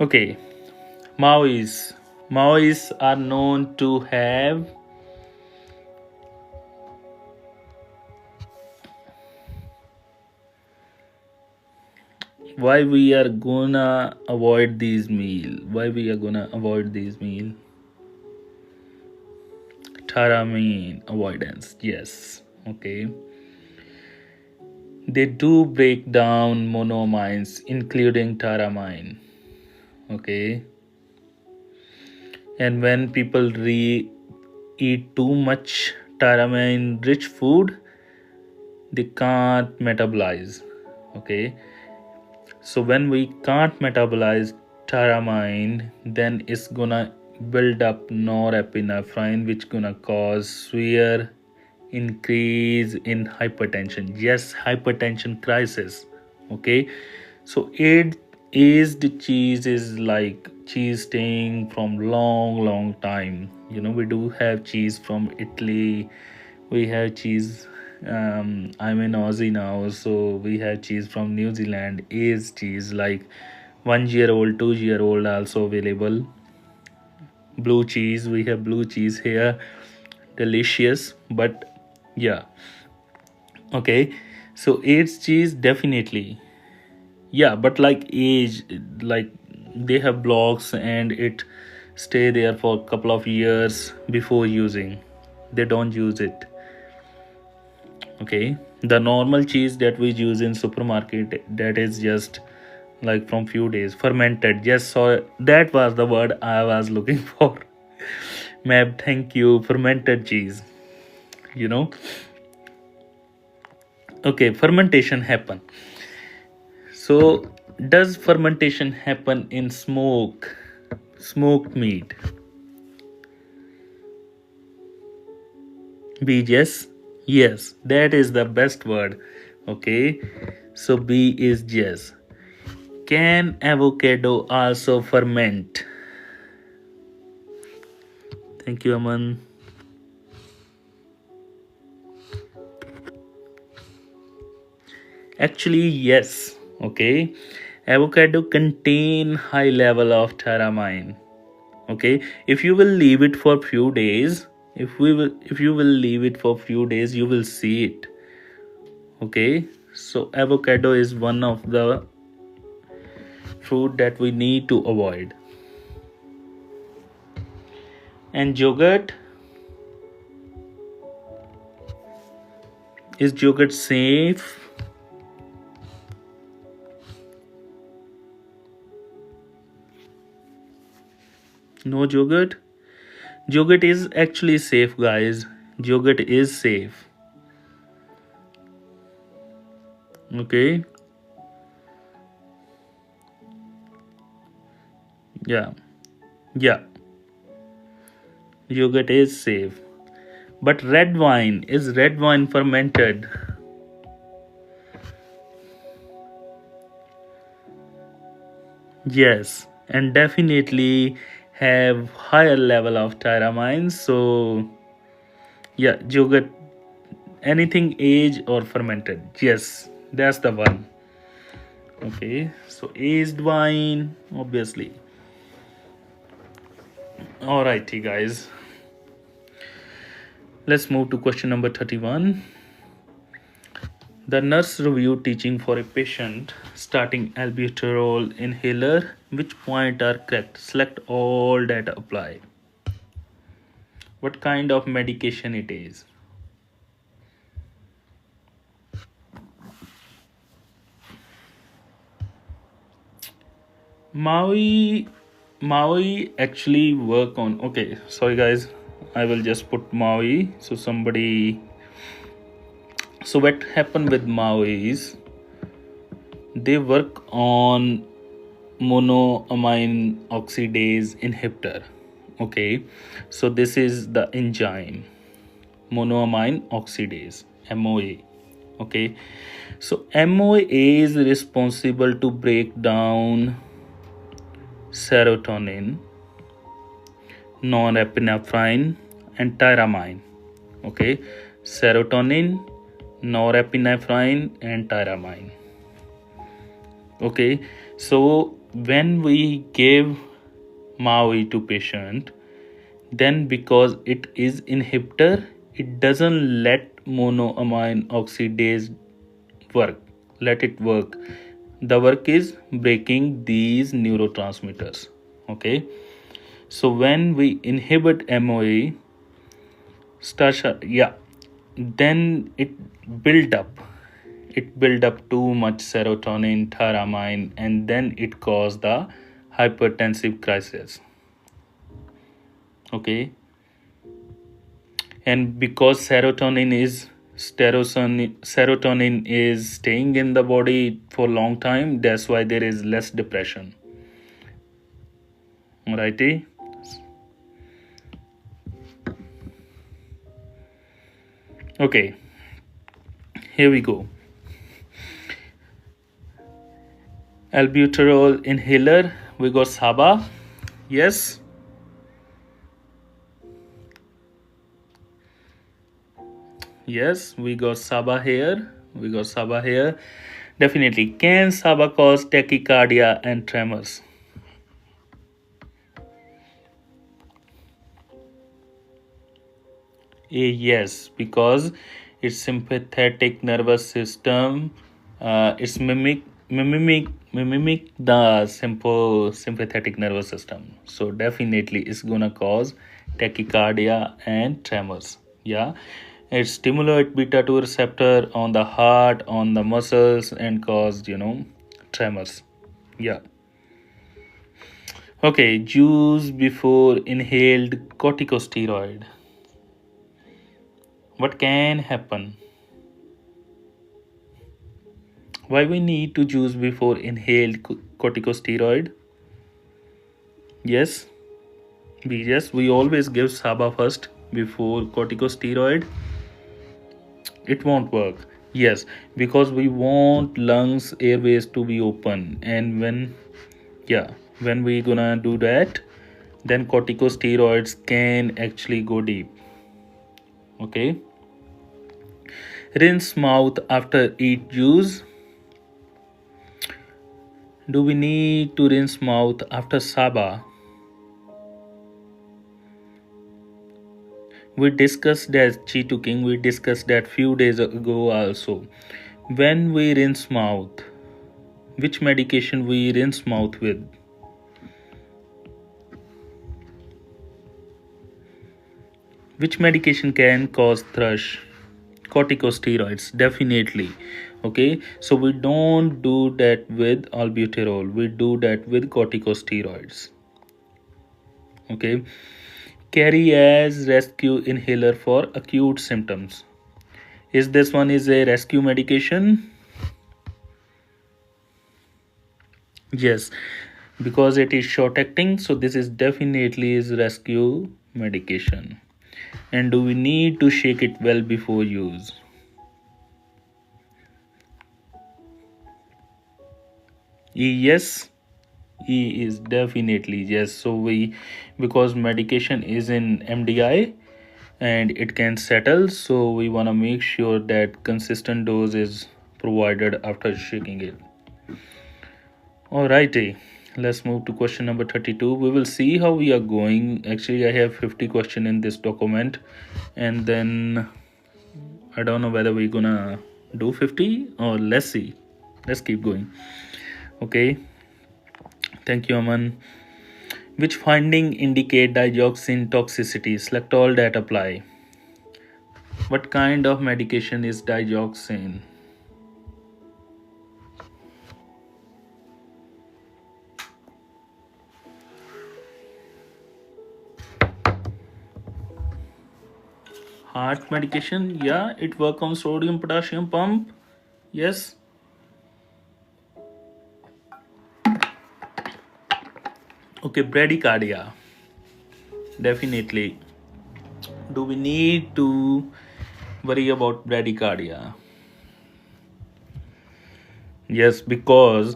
Okay, MAOIs. MAOIs are known to have why we are gonna avoid these meal. Tyramine avoidance. Yes. Okay. They do break down monoamines, including tyramine. Okay. And when people eat too much tyramine rich food, they can't metabolize. Okay. So when we can't metabolize tyramine, then it's gonna build up norepinephrine, which gonna cause severe increase in hypertension. Yes, hypertension crisis. Okay, so aged cheese is like cheese staying from long time. We do have cheese from Italy. We have cheese, I'm in Aussie now, so we have cheese from New Zealand, aged cheese like 1 year old, 2 year old also available. Blue cheese, we have blue cheese here, delicious. But yeah, okay, so aged cheese definitely, yeah, but like age, like they have blocks and it stay there for a couple of years before using, they don't use it. Okay, the normal cheese that we use in supermarket, that is just like from few days fermented. Yes, so that was the word I was looking for. Ma'am, thank you. Fermented cheese, you know. Okay, fermentation happen. So does fermentation happen in smoked meat? B, yes. Yes, that is the best word. Okay, so B is yes. Can avocado also ferment? Thank you, Aman. Actually, yes. Okay. Avocado contain high level of tyramine. Okay. If you will leave it for few days, if you will leave it for few days, you will see it. Okay. So avocado is one of the fruit that we need to avoid. And yogurt, is yogurt safe? No yogurt? Yogurt is actually safe, guys. Yogurt is safe. Okay. Yeah. Yeah. Yogurt is safe. But red wine, is red wine fermented? Yes, and definitely have higher level of tyramine. So yeah, yogurt, anything aged or fermented. Yes, that's the one. Okay, so aged wine, obviously. Alrighty, guys. Let's move to question number 31. The nurse reviewed teaching for a patient starting albuterol inhaler. Which point are correct? Select all data apply. What kind of medication it is? Maui actually work on, okay, sorry guys, I will just put Maui. So what happened with Maui is they work on monoamine oxidase inhibitor. Okay, so this is the enzyme, monoamine oxidase, MOA. Okay, so MOA is responsible to break down serotonin, norepinephrine, and tyramine. Okay, serotonin, norepinephrine, and tyramine. Okay, so when we give Maui to patient, then because it is inhibitor, it doesn't let monoamine oxidase work. Let it work. The work is breaking these neurotransmitters. Okay, so when we inhibit MOA, then it build up too much serotonin, tyramine, and then it cause the hypertensive crisis. Okay, and because serotonin is staying in the body for a long time, that's why there is less depression. Alrighty. Okay, here we go. Albuterol inhaler, we got Saba. Yes. Yes, we got Saba here. Definitely. Can Saba cause tachycardia and tremors? Yes, because its sympathetic nervous system, it's mimic the simple sympathetic nervous system. So definitely it's gonna cause tachycardia and tremors. Yeah, it stimulates beta 2 receptor on the heart, on the muscles, and cause tremors. Yeah. Okay, use before inhaled corticosteroid. What can happen? Why we need to use before inhaled corticosteroid? Yes, we always give Saba first before corticosteroid. It won't work. Yes, because we want lungs airways to be open, and when we gonna do that, then corticosteroids can actually go deep. Okay. Rinse mouth after eat juice. Do we need to rinse mouth after Saba? We discussed that Cheetu King, we discussed that few days ago also. When we rinse mouth, which medication we rinse mouth with? Which medication can cause thrush? Corticosteroids, definitely. Okay, so we don't do that with albuterol, we do that with corticosteroids. Okay, carry as rescue inhaler for acute symptoms. Is this one is a rescue medication? Yes, because it is short acting, so this is definitely is rescue medication. And do we need to shake it well before use? Yes, E is definitely yes. So we, because medication is in MDI and it can settle, so we want to make sure that consistent dose is provided after shaking it. Alrighty, let's move to question number 32. We will see how we are going. Actually, I have 50 questions in this document, and then I don't know whether we're gonna do 50 or let's see. Let's keep going. Okay. Thank you, Aman. Which finding indicate digoxin toxicity? Select all that apply. What kind of medication is digoxin? Heart medication? Yeah, it works on sodium potassium pump. Yes. Okay, bradycardia. Definitely. Do we need to worry about bradycardia? Yes, because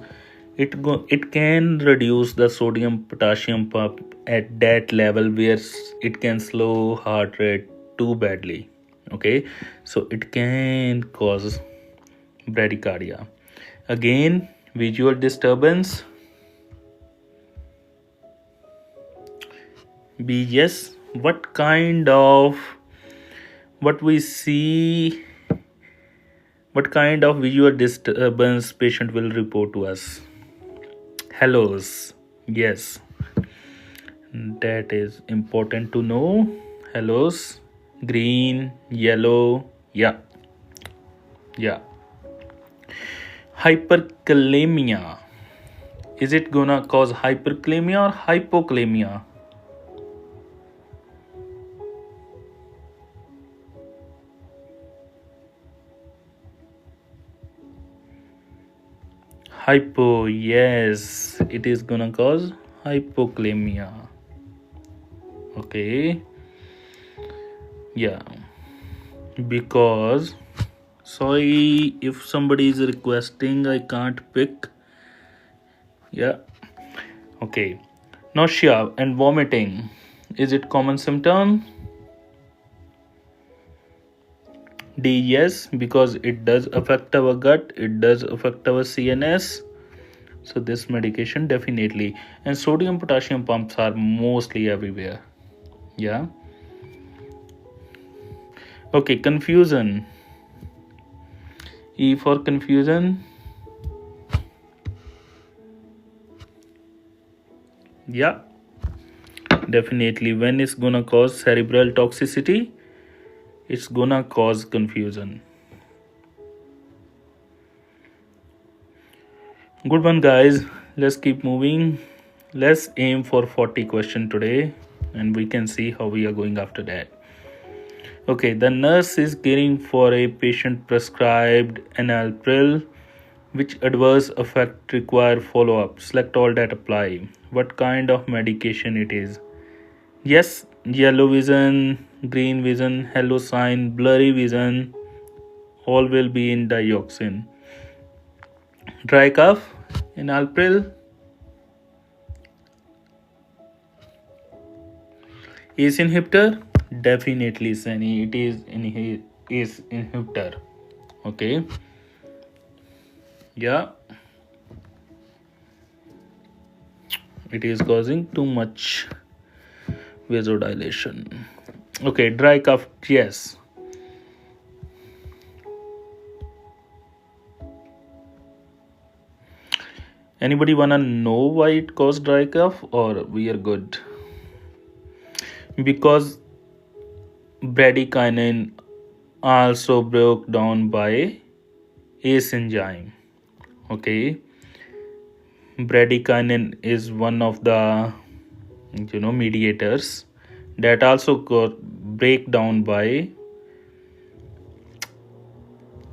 it can reduce the sodium potassium pump at that level where it can slow heart rate too badly. Okay, so it can cause bradycardia. Again, visual disturbance. B, yes. What kind of, what we see, what kind of visual disturbance patient will report to us? Hellos. Yes, that is important to know. Hellos, green, yellow. Yeah, yeah. Hyperkalemia. Is it gonna cause hyperkalemia or hypokalemia? Hypo, yes, it is gonna cause hypokalemia. Okay, yeah, because sorry if somebody is requesting, I can't pick. Yeah, okay. Nausea and vomiting, is it common symptom? D, yes, because it does affect our gut, it does affect our CNS. So this medication definitely. And sodium potassium pumps are mostly everywhere. Yeah. Okay, confusion. E for confusion. Yeah, definitely. When it's gonna cause cerebral toxicity, it's gonna cause confusion. Good one, guys. Let's keep moving. Let's aim for 40 questions today, and we can see how we are going after that. Okay, the nurse is caring for a patient prescribed enalapril. Which adverse effect require follow-up? Select all that apply. What kind of medication it is? Yes, yellow vision, green vision, hello sign, blurry vision, all will be in dioxin. Dry cough, enalapril. ACE inhibitor, definitely Sunny, it is ACE inhibitor. Okay, yeah, it is causing too much vasodilation. Okay, dry cough, yes. Anybody wanna know why it caused dry cough, or we are good? Because bradykinin also broke down by ACE enzyme. Okay, bradykinin is one of the mediators that also got break down by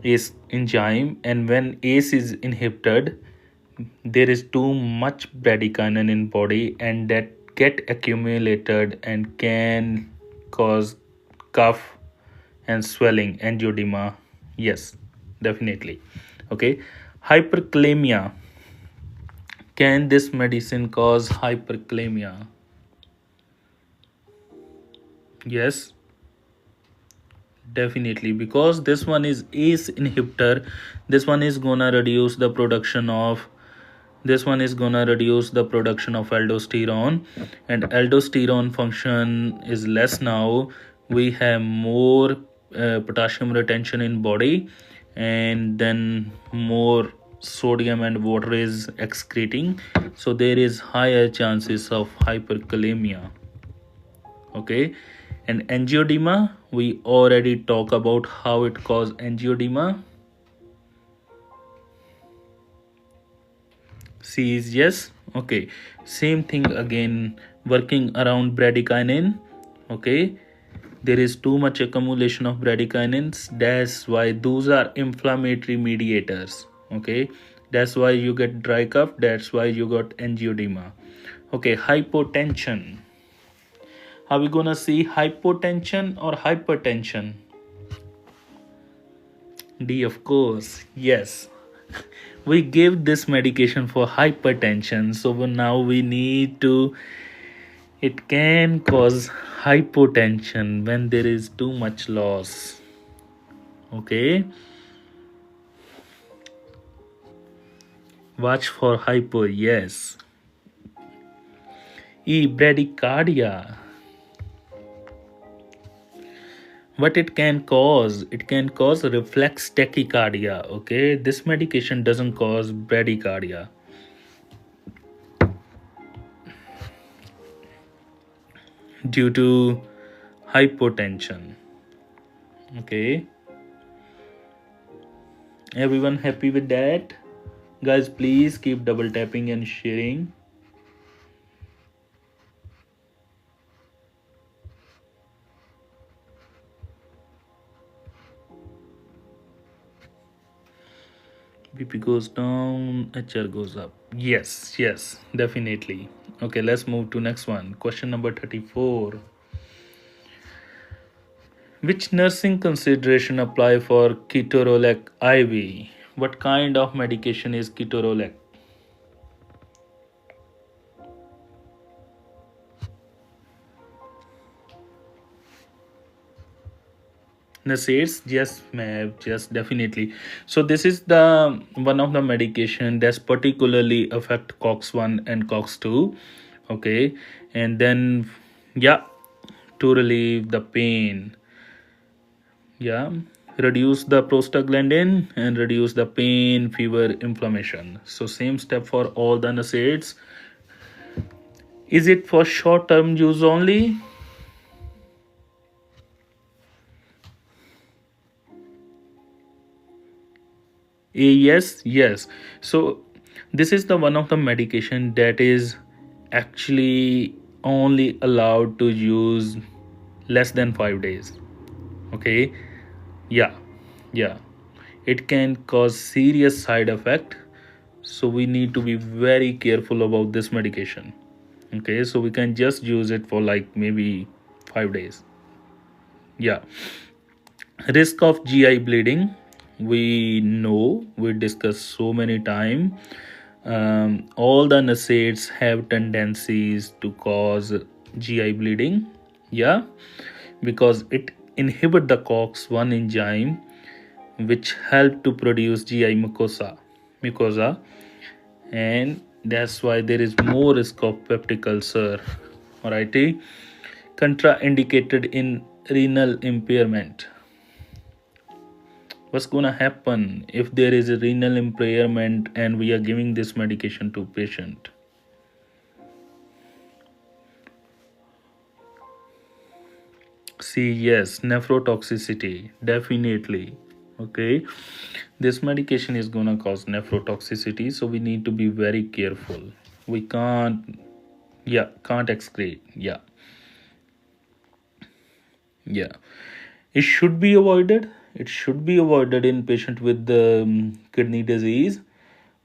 ACE enzyme, and when ACE is inhibited, there is too much bradykinin in body, and that get accumulated and can cause cough and swelling, angioedema. Yes, definitely. Okay, hyperkalemia. Can this medicine cause hyperkalemia? Yes, definitely, because this one is ACE inhibitor. This one is gonna reduce the production of aldosterone, and aldosterone function is less now. We have more potassium retention in body, and then more sodium and water is excreting, so there is higher chances of hyperkalemia. Okay, and angioedema, we already talk about how it causes angioedema. C is yes. Okay, same thing again, working around bradykinin. Okay, there is too much accumulation of bradykinins, that's why those are inflammatory mediators. Okay, that's why you get dry cough, that's why you got angioedema. Okay, hypotension. Are we gonna see hypotension or hypertension? D, of course, yes. We give this medication for hypertension, so now we need to, it can cause hypotension when there is too much loss. Okay, watch for hypo, yes. E, bradycardia. What it can cause? It can cause reflex tachycardia. Okay, this medication doesn't cause bradycardia. Due to hypotension. Okay, everyone happy with that? Guys, please keep double tapping and sharing. BP goes down, HR goes up. Yes, yes, definitely. Okay, let's move to next one. Question number 34. Which nursing consideration apply for ketorolac IV? What kind of medication is ketorolac? NSAIDs, yes, ma'am, yes, definitely. So this is the one of the medication that's particularly affect COX-1 and COX-2. Okay, and then yeah, to relieve the pain. Yeah, reduce the prostaglandin and reduce the pain, fever, inflammation. So same step for all the NSAIDs. Is it for short-term use only? Yes, yes. So this is the one of the medication that is actually only allowed to use less than 5 days. Okay, yeah, yeah. It can cause serious side effect, so we need to be very careful about this medication. Okay, so we can just use it for like maybe 5 days. Yeah. Risk of GI bleeding, we know, we discussed so many times. All the NSAIDs have tendencies to cause GI bleeding. Yeah, because it inhibit the COX-1 enzyme which help to produce GI mucosa, and that's why there is more risk of peptic ulcer. Alrighty, contraindicated in renal impairment. What's gonna happen if there is a renal impairment and we are giving this medication to patient? See, yes, nephrotoxicity, definitely. Okay, this medication is gonna cause nephrotoxicity, so we need to be very careful. We can't, yeah, can't excrete. Yeah, yeah. It should be avoided. It should be avoided in patient with the kidney disease.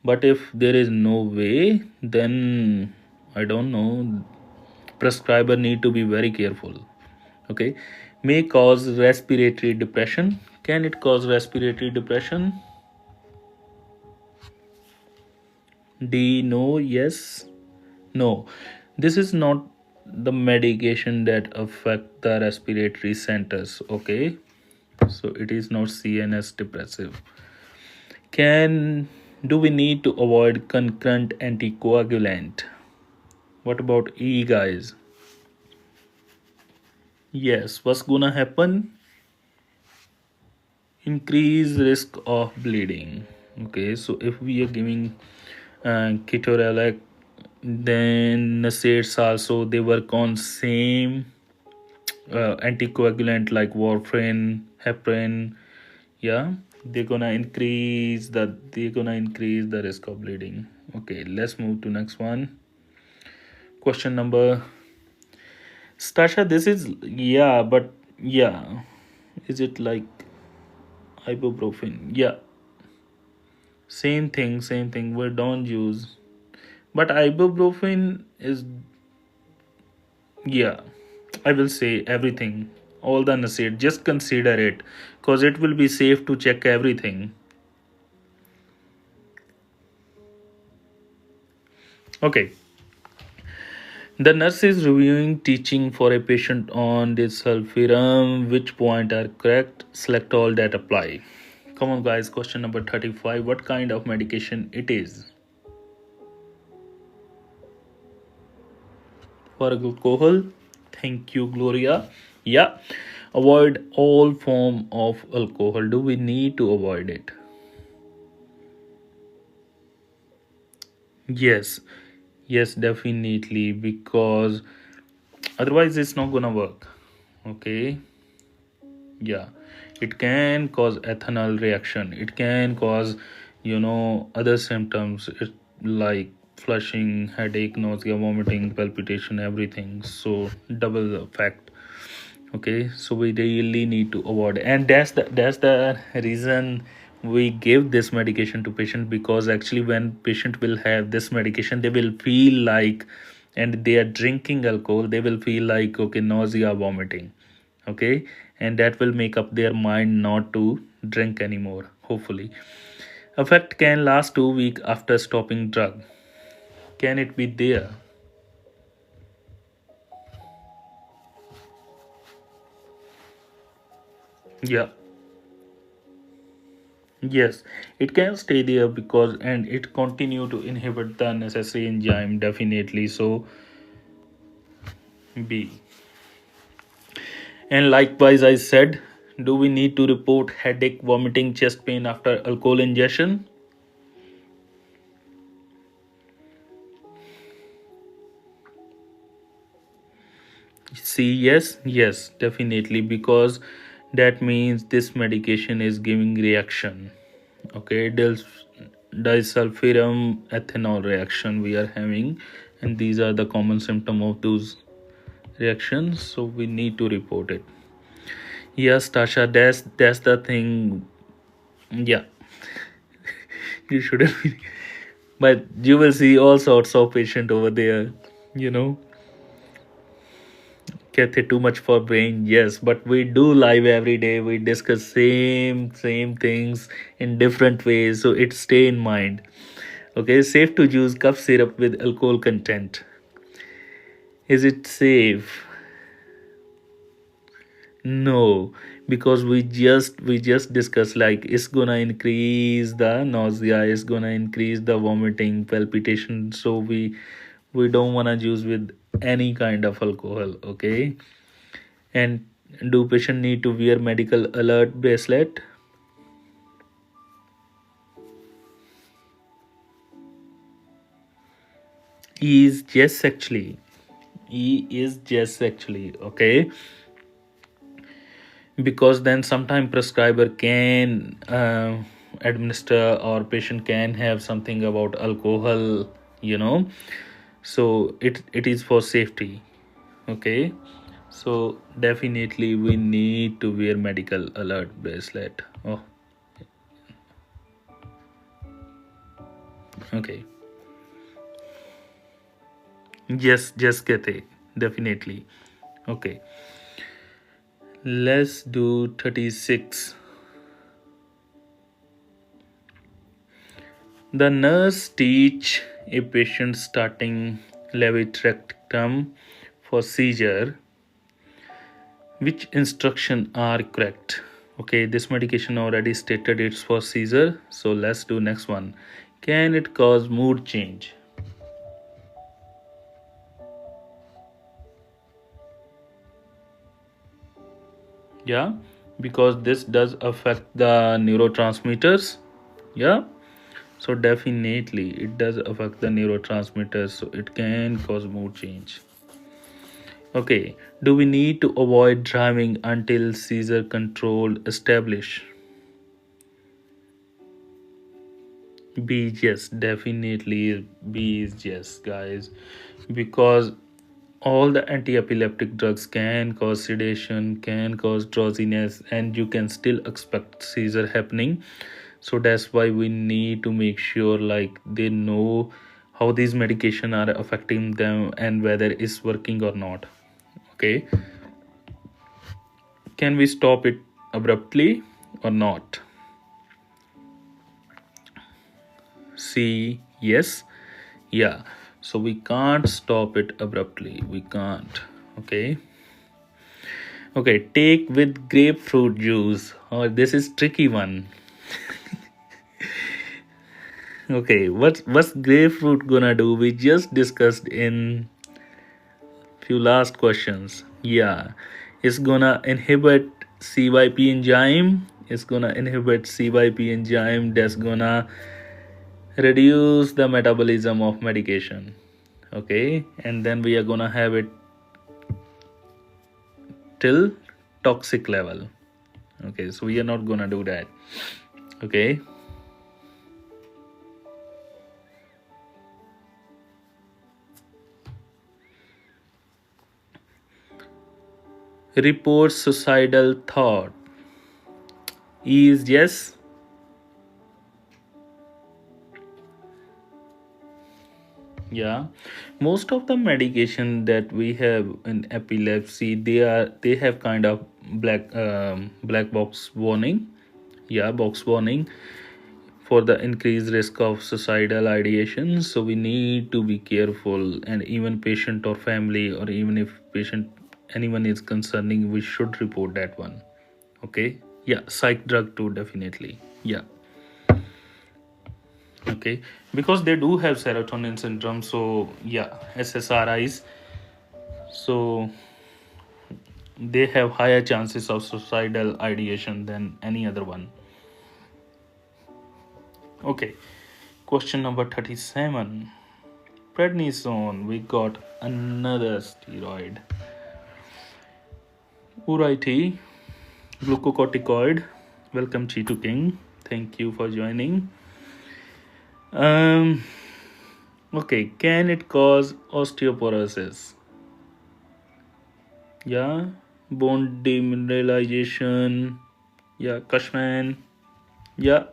But if there is no way, then I don't know. Prescriber need to be very careful. Okay, may cause respiratory depression. Can it cause respiratory depression? D, no, yes, no. This is not the medication that affect the respiratory centers. Okay, so it is not CNS depressive. Can do we need to avoid concurrent anticoagulant? What about E, guys? Yes, what's gonna happen? Increase risk of bleeding. Okay, so if we are giving ketorolac, then NSAIDs also, they work on same anticoagulant like warfarin, heparin. Yeah, they're gonna increase the risk of bleeding. Okay, let's move to next one. Question number, Stasha, this is, yeah, but yeah, is it like ibuprofen? Yeah, same thing. We don't use, but ibuprofen is, yeah, I will say everything, all the NSAID, just consider it, because it will be safe to check everything. Okay, the nurse is reviewing teaching for a patient on this sulfiram. Which point are correct? Select all that apply. Come on, guys. Question number 35. What kind of medication it is? For alcohol. Thank you, Gloria. Yeah. Avoid all form of alcohol. Do we need to avoid it? Yes. Yes, definitely. Because otherwise it's not gonna work. Okay. Yeah, it can cause ethanol reaction. It can cause, other symptoms like flushing, headache, nausea, vomiting, palpitation, everything. So double effect. Okay, so we really need to avoid, and that's the reason we give this medication to patient, because actually when patient will have this medication, they will feel like, and they are drinking alcohol, they will feel like, okay, nausea, vomiting. Okay, and that will make up their mind not to drink anymore, hopefully. Effect can last 2 weeks after stopping drug. Can it be there? Yeah. Yes, it can stay there, because and it continue to inhibit the necessary enzyme, definitely. So B. And likewise, I said, do we need to report headache, vomiting, chest pain after alcohol ingestion? See, yes, definitely, because that means this medication is giving reaction. Okay, disulfiram ethanol reaction we are having, and these are the common symptom of those reactions, so we need to report it. Yes, Tasha, that's the thing. Yeah, you shouldn't be, but you will see all sorts of patient over there, you know Cathay too much for brain, yes, but we do live every day. We discuss same things in different ways, so it stay in mind. Okay, safe to use cough syrup with alcohol content. Is it safe? No, because we just discussed like it's gonna increase the nausea, it's gonna increase the vomiting, palpitation. So we don't wanna use with any kind of alcohol. Okay. And do patient need to wear medical alert bracelet? Is yes actually. He is yes actually. Okay. Because then sometime prescriber can administer or patient can have something about alcohol, you know. So it is for safety. Okay. So definitely we need to wear medical alert bracelet. Oh, okay. Yes, just get it. Definitely. Okay. Let's do 36. The nurse teach a patient starting levetiracetam for seizure. Which instruction are correct? Okay, this medication already stated it's for seizure. So let's do next one. Can it cause mood change? Yeah, because this does affect the neurotransmitters. Yeah, so definitely it does affect the neurotransmitters, so it can cause mood change. Okay, do we need to avoid driving until seizure control established? B is yes, definitely B is yes, guys, because all the anti-epileptic drugs can cause sedation, can cause drowsiness, and you can still expect seizure happening. So that's why we need to make sure like they know how these medication are affecting them and whether it's working or not. Okay, can we stop it abruptly or not? C, yes. Yeah, so we can't stop it abruptly, we can't. Okay. Okay, take with grapefruit juice. Oh, this is tricky one. Okay, what's grapefruit gonna do? We just discussed in few last questions. Yeah, it's gonna inhibit CYP enzyme. It's gonna inhibit CYP enzyme. That's gonna reduce the metabolism of medication. Okay, and then we are gonna have it till toxic level. Okay, so we are not gonna do that. Okay. Report suicidal thought. Is yes. Yeah, most of the medication that we have in epilepsy, they have kind of black box warning. Yeah, box warning for the increased risk of suicidal ideation. So we need to be careful, and even patient or family, or even if patient anyone is concerning, we should report that one. Okay. Yeah, psych drug too, definitely. Yeah. Okay, because they do have serotonin syndrome. So yeah, SSRIs. So they have higher chances of suicidal ideation than any other one. Okay, question number 37. Prednisone, we got another steroid. Alrighty, glucocorticoid. Welcome, Cheetu King. Thank you for joining. Um. Okay, can it cause osteoporosis? Yeah, bone demineralization. Yeah, Cushman. Yeah,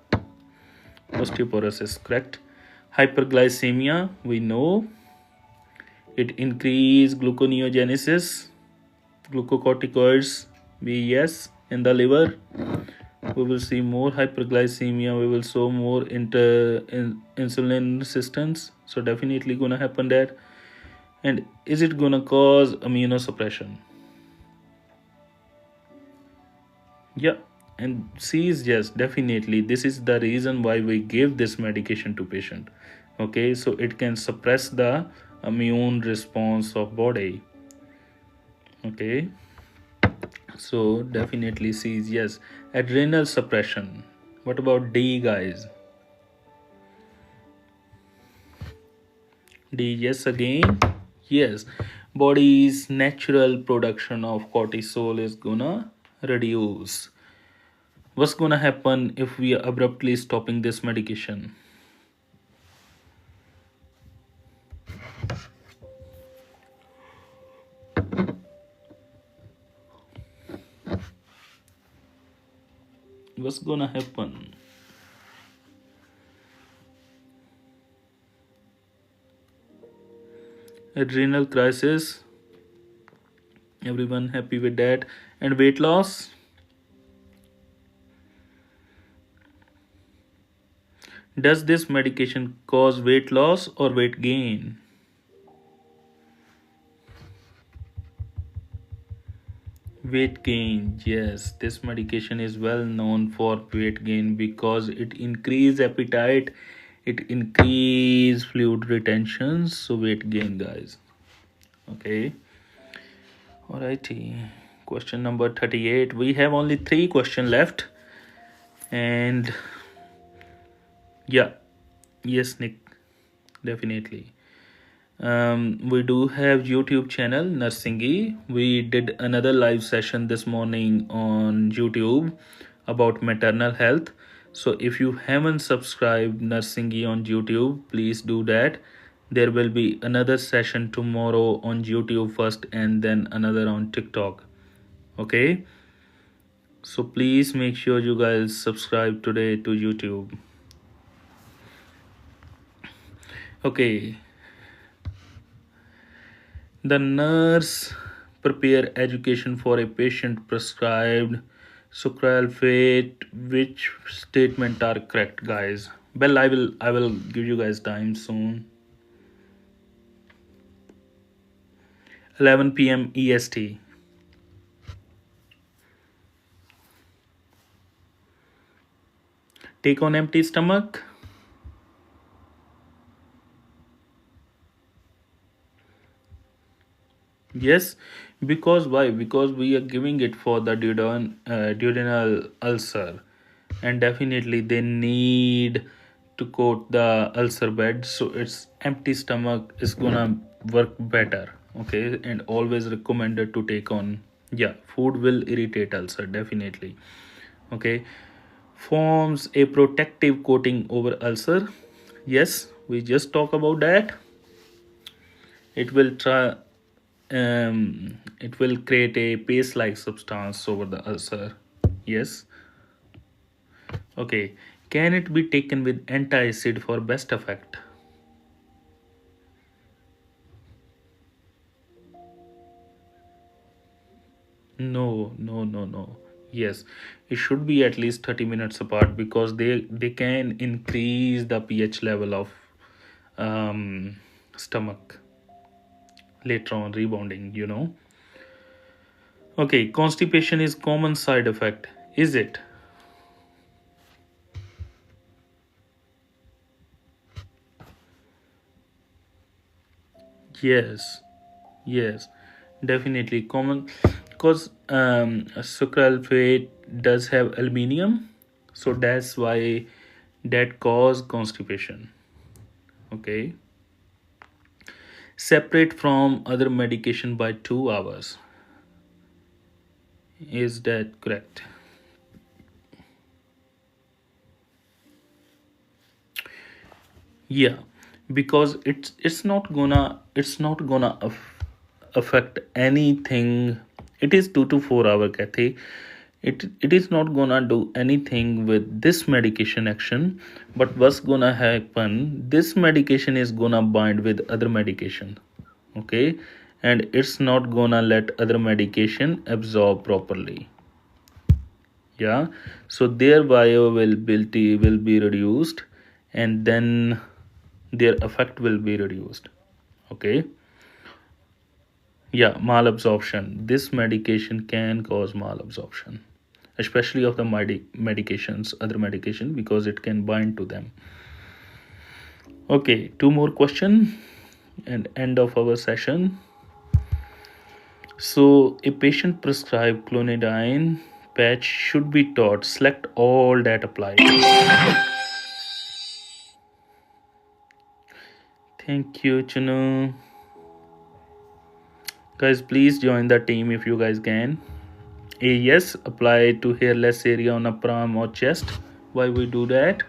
osteoporosis, correct. Hyperglycemia, we know it increase gluconeogenesis. Glucocorticoids, we yes in the liver. We will see more hyperglycemia. We will show more insulin resistance. So definitely gonna happen that. And is it gonna cause immunosuppression? Yeah, and C is yes, definitely. This is the reason why we give this medication to patient. Okay, so it can suppress the immune response of body. Okay, so definitely C is yes. Adrenal suppression. What about D, guys? D, yes again. Yes, body's natural production of cortisol is gonna reduce. What's gonna happen if we are abruptly stopping this medication? What's gonna happen? Adrenal crisis. Everyone happy with that? And weight loss. Does this medication cause weight loss or weight gain? Weight gain, yes. This medication is well known for weight gain because it increase appetite, it increase fluid retention, so weight gain, guys. Okay. Alrighty. Question number 38. We have only 3 questions left. And yeah, yes, Nick, definitely. We do have YouTube channel Nursingy. We did another live session this morning on YouTube about maternal health. So if you haven't subscribed Nursingy on YouTube, please do that. There will be another session tomorrow on YouTube first and then another on TikTok. Okay, so please make sure you guys subscribe today to YouTube. Okay, the nurse prepare education for a patient prescribed sucralfate. Which statement are correct, guys? Well, I will give you guys time soon. 11 p.m. EST. Take on empty stomach. Yes, because why? Because we are giving it for the duodenal ulcer, and definitely they need to coat the ulcer bed, so its empty stomach is gonna work better. Okay, and always recommended to take on. Yeah, food will irritate ulcer definitely. Okay, forms a protective coating over ulcer. Yes, we just talk about that. It will try it will create a paste like substance over the ulcer. Yes. Okay, can it be taken with antacid for best effect? No. Yes, it should be at least 30 minutes apart because they can increase the pH level of um, stomach later on rebounding. Okay, constipation is common side effect, is it? Yes, definitely common because sucralfate does have aluminium, so that's why that cause constipation. Okay, separate from other medication by 2 hours. Is that correct? Yeah, because it's not gonna affect anything. It is 2 to 4 hour, Kathy. It is not gonna do anything with this medication action. But what's gonna happen? This medication is gonna bind with other medication. Okay, and it's not gonna let other medication absorb properly. Yeah, so their bioavailability will be reduced, and then their effect will be reduced. Okay, yeah, malabsorption. This medication can cause malabsorption. especially of the medications, other medication, because it can bind to them. Okay, two more question and end of our session. So a patient prescribed clonidine patch should be taught select all that apply. Thank you, Chunu. Guys, please join the team if you guys can. A yes, apply to hairless area on upper arm or chest. Why we do that?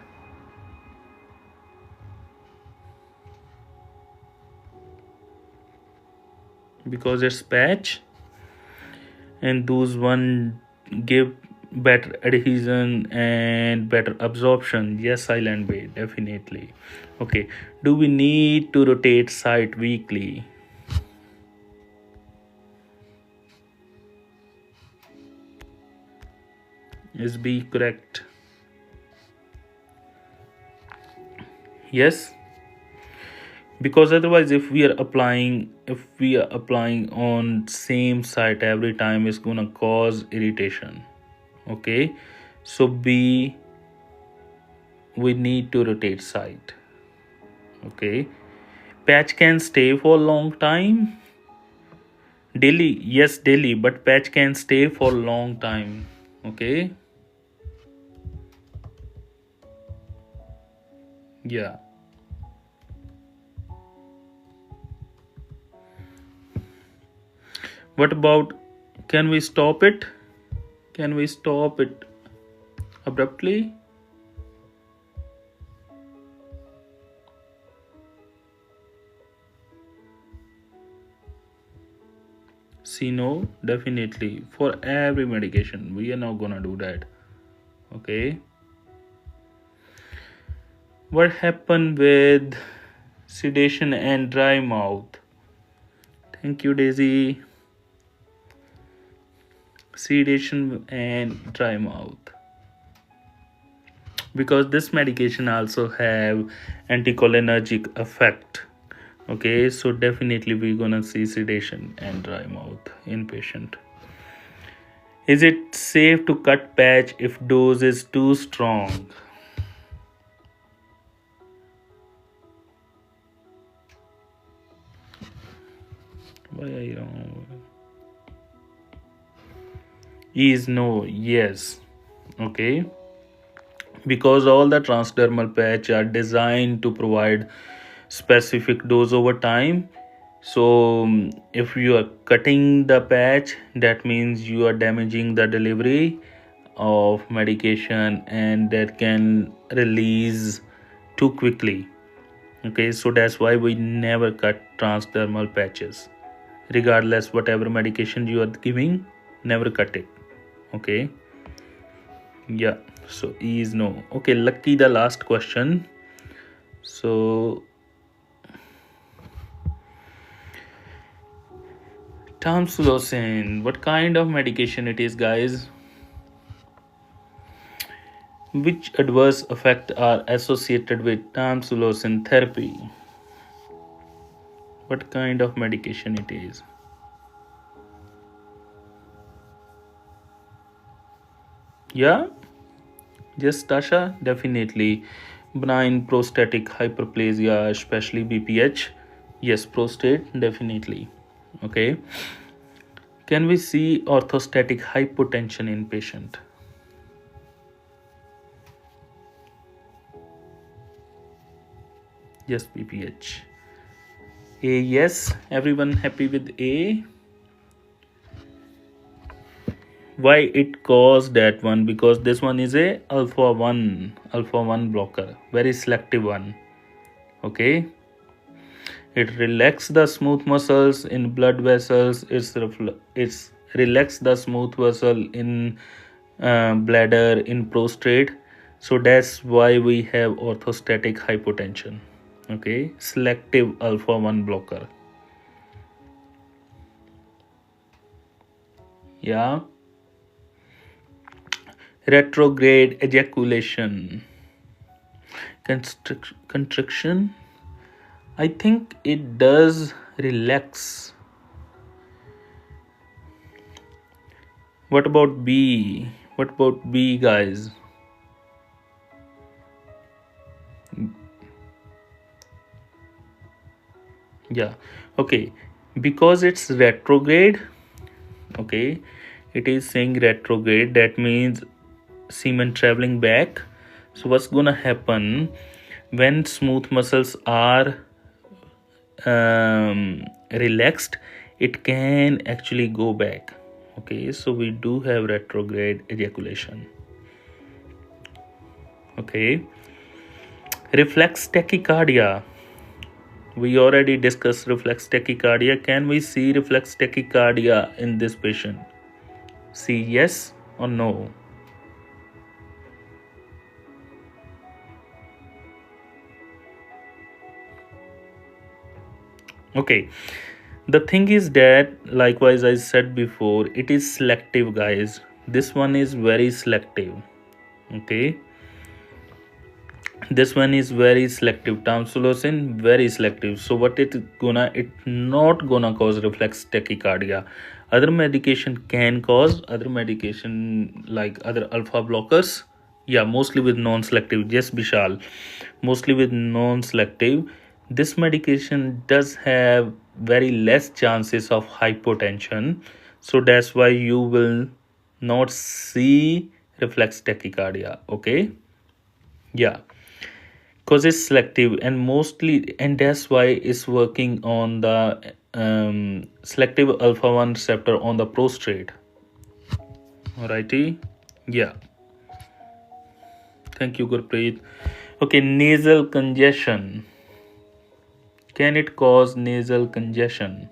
Because it's patch, and those one give better adhesion and better absorption. Yes, silent way, definitely. Okay, do we need to rotate site weekly? Is B correct? Yes, because otherwise if we are applying on same site every time, it's gonna cause irritation. Okay, so B, we need to rotate site. Okay, patch can stay for a long time. Daily, yes, daily, but patch can stay for a long time. Okay, yeah. What about, can we stop it? Can we stop it abruptly? See, no, definitely. For every medication, we are not gonna do that. Okay. What happened with sedation and dry mouth? Thank you, Daisy. Sedation and dry mouth. Because this medication also have anticholinergic effect. Okay, so definitely we're gonna see sedation and dry mouth in patient. Is it safe to cut patch if dose is too strong? Why are you wrong? Is no, yes. Okay, because all the transdermal patch are designed to provide specific dose over time. So if you are cutting the patch, that means you are damaging the delivery of medication, and that can release too quickly. Okay, so that's why we never cut transdermal patches. Regardless whatever medication you are giving, never cut it. Okay, yeah, so E is no. Okay, lucky the last question. So tamsulosin, what kind of medication it is, guys? Which adverse effects are associated with tamsulosin therapy? What kind of medication it is? Yeah, yes, Tasha, definitely. Benign prostatic hyperplasia, especially BPH. Yes, prostate, definitely. Okay. Can we see orthostatic hypotension in patient? Yes, BPH. A, yes. Everyone happy with A? Why it caused that one? Because this one is a alpha 1 blocker, very selective one. Okay, it relaxes the smooth muscles in blood vessels. It's relax the smooth vessel in bladder, in prostate. So that's why we have orthostatic hypotension. Okay, selective alpha 1 blocker. Yeah. Retrograde ejaculation, constriction. I think it does relax. What about B? What about B, guys? Yeah, okay, because it's retrograde. Okay, it is saying retrograde, that means semen traveling back. So what's gonna happen when smooth muscles are relaxed? It can actually go back. Okay, so we do have retrograde ejaculation. Okay, reflex tachycardia, we already discussed reflex tachycardia. Can we see reflex tachycardia in this patient? See yes or no? Okay, the thing is that, likewise I said before, it is selective, guys. This one is very selective. Okay, this one is very selective. Tamsulosin, very selective. So what it not gonna cause reflex tachycardia. Other medication can cause, other medication like other alpha blockers, yeah, mostly with non-selective. Yes, Bishal, mostly with non-selective. This medication does have very less chances of hypotension, so that's why you will not see reflex tachycardia. Okay, yeah, because it's selective, and mostly, and that's why it's working on the selective alpha 1 receptor on the prostate. Alrighty, yeah, thank you, Gurpreet. Okay, nasal congestion, can it cause nasal congestion?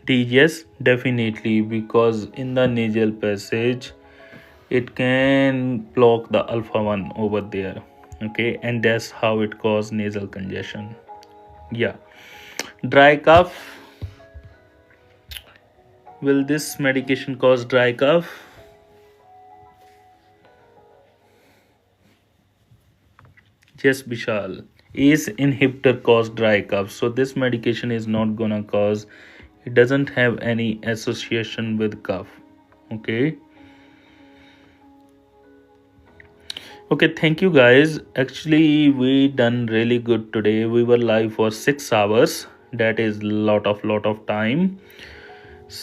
D, yes, definitely, because in the nasal passage it can block the alpha 1 over there. Okay, and that's how it causes nasal congestion. Yeah, dry cough, will this medication cause dry cough? Yes, Bishal, ACE inhibitor cause dry cough, so this medication is not gonna cause, it doesn't have any association with cough. Okay, okay, thank you, guys. Actually, we done really good today. We were live for 6 hours. That is lot of time.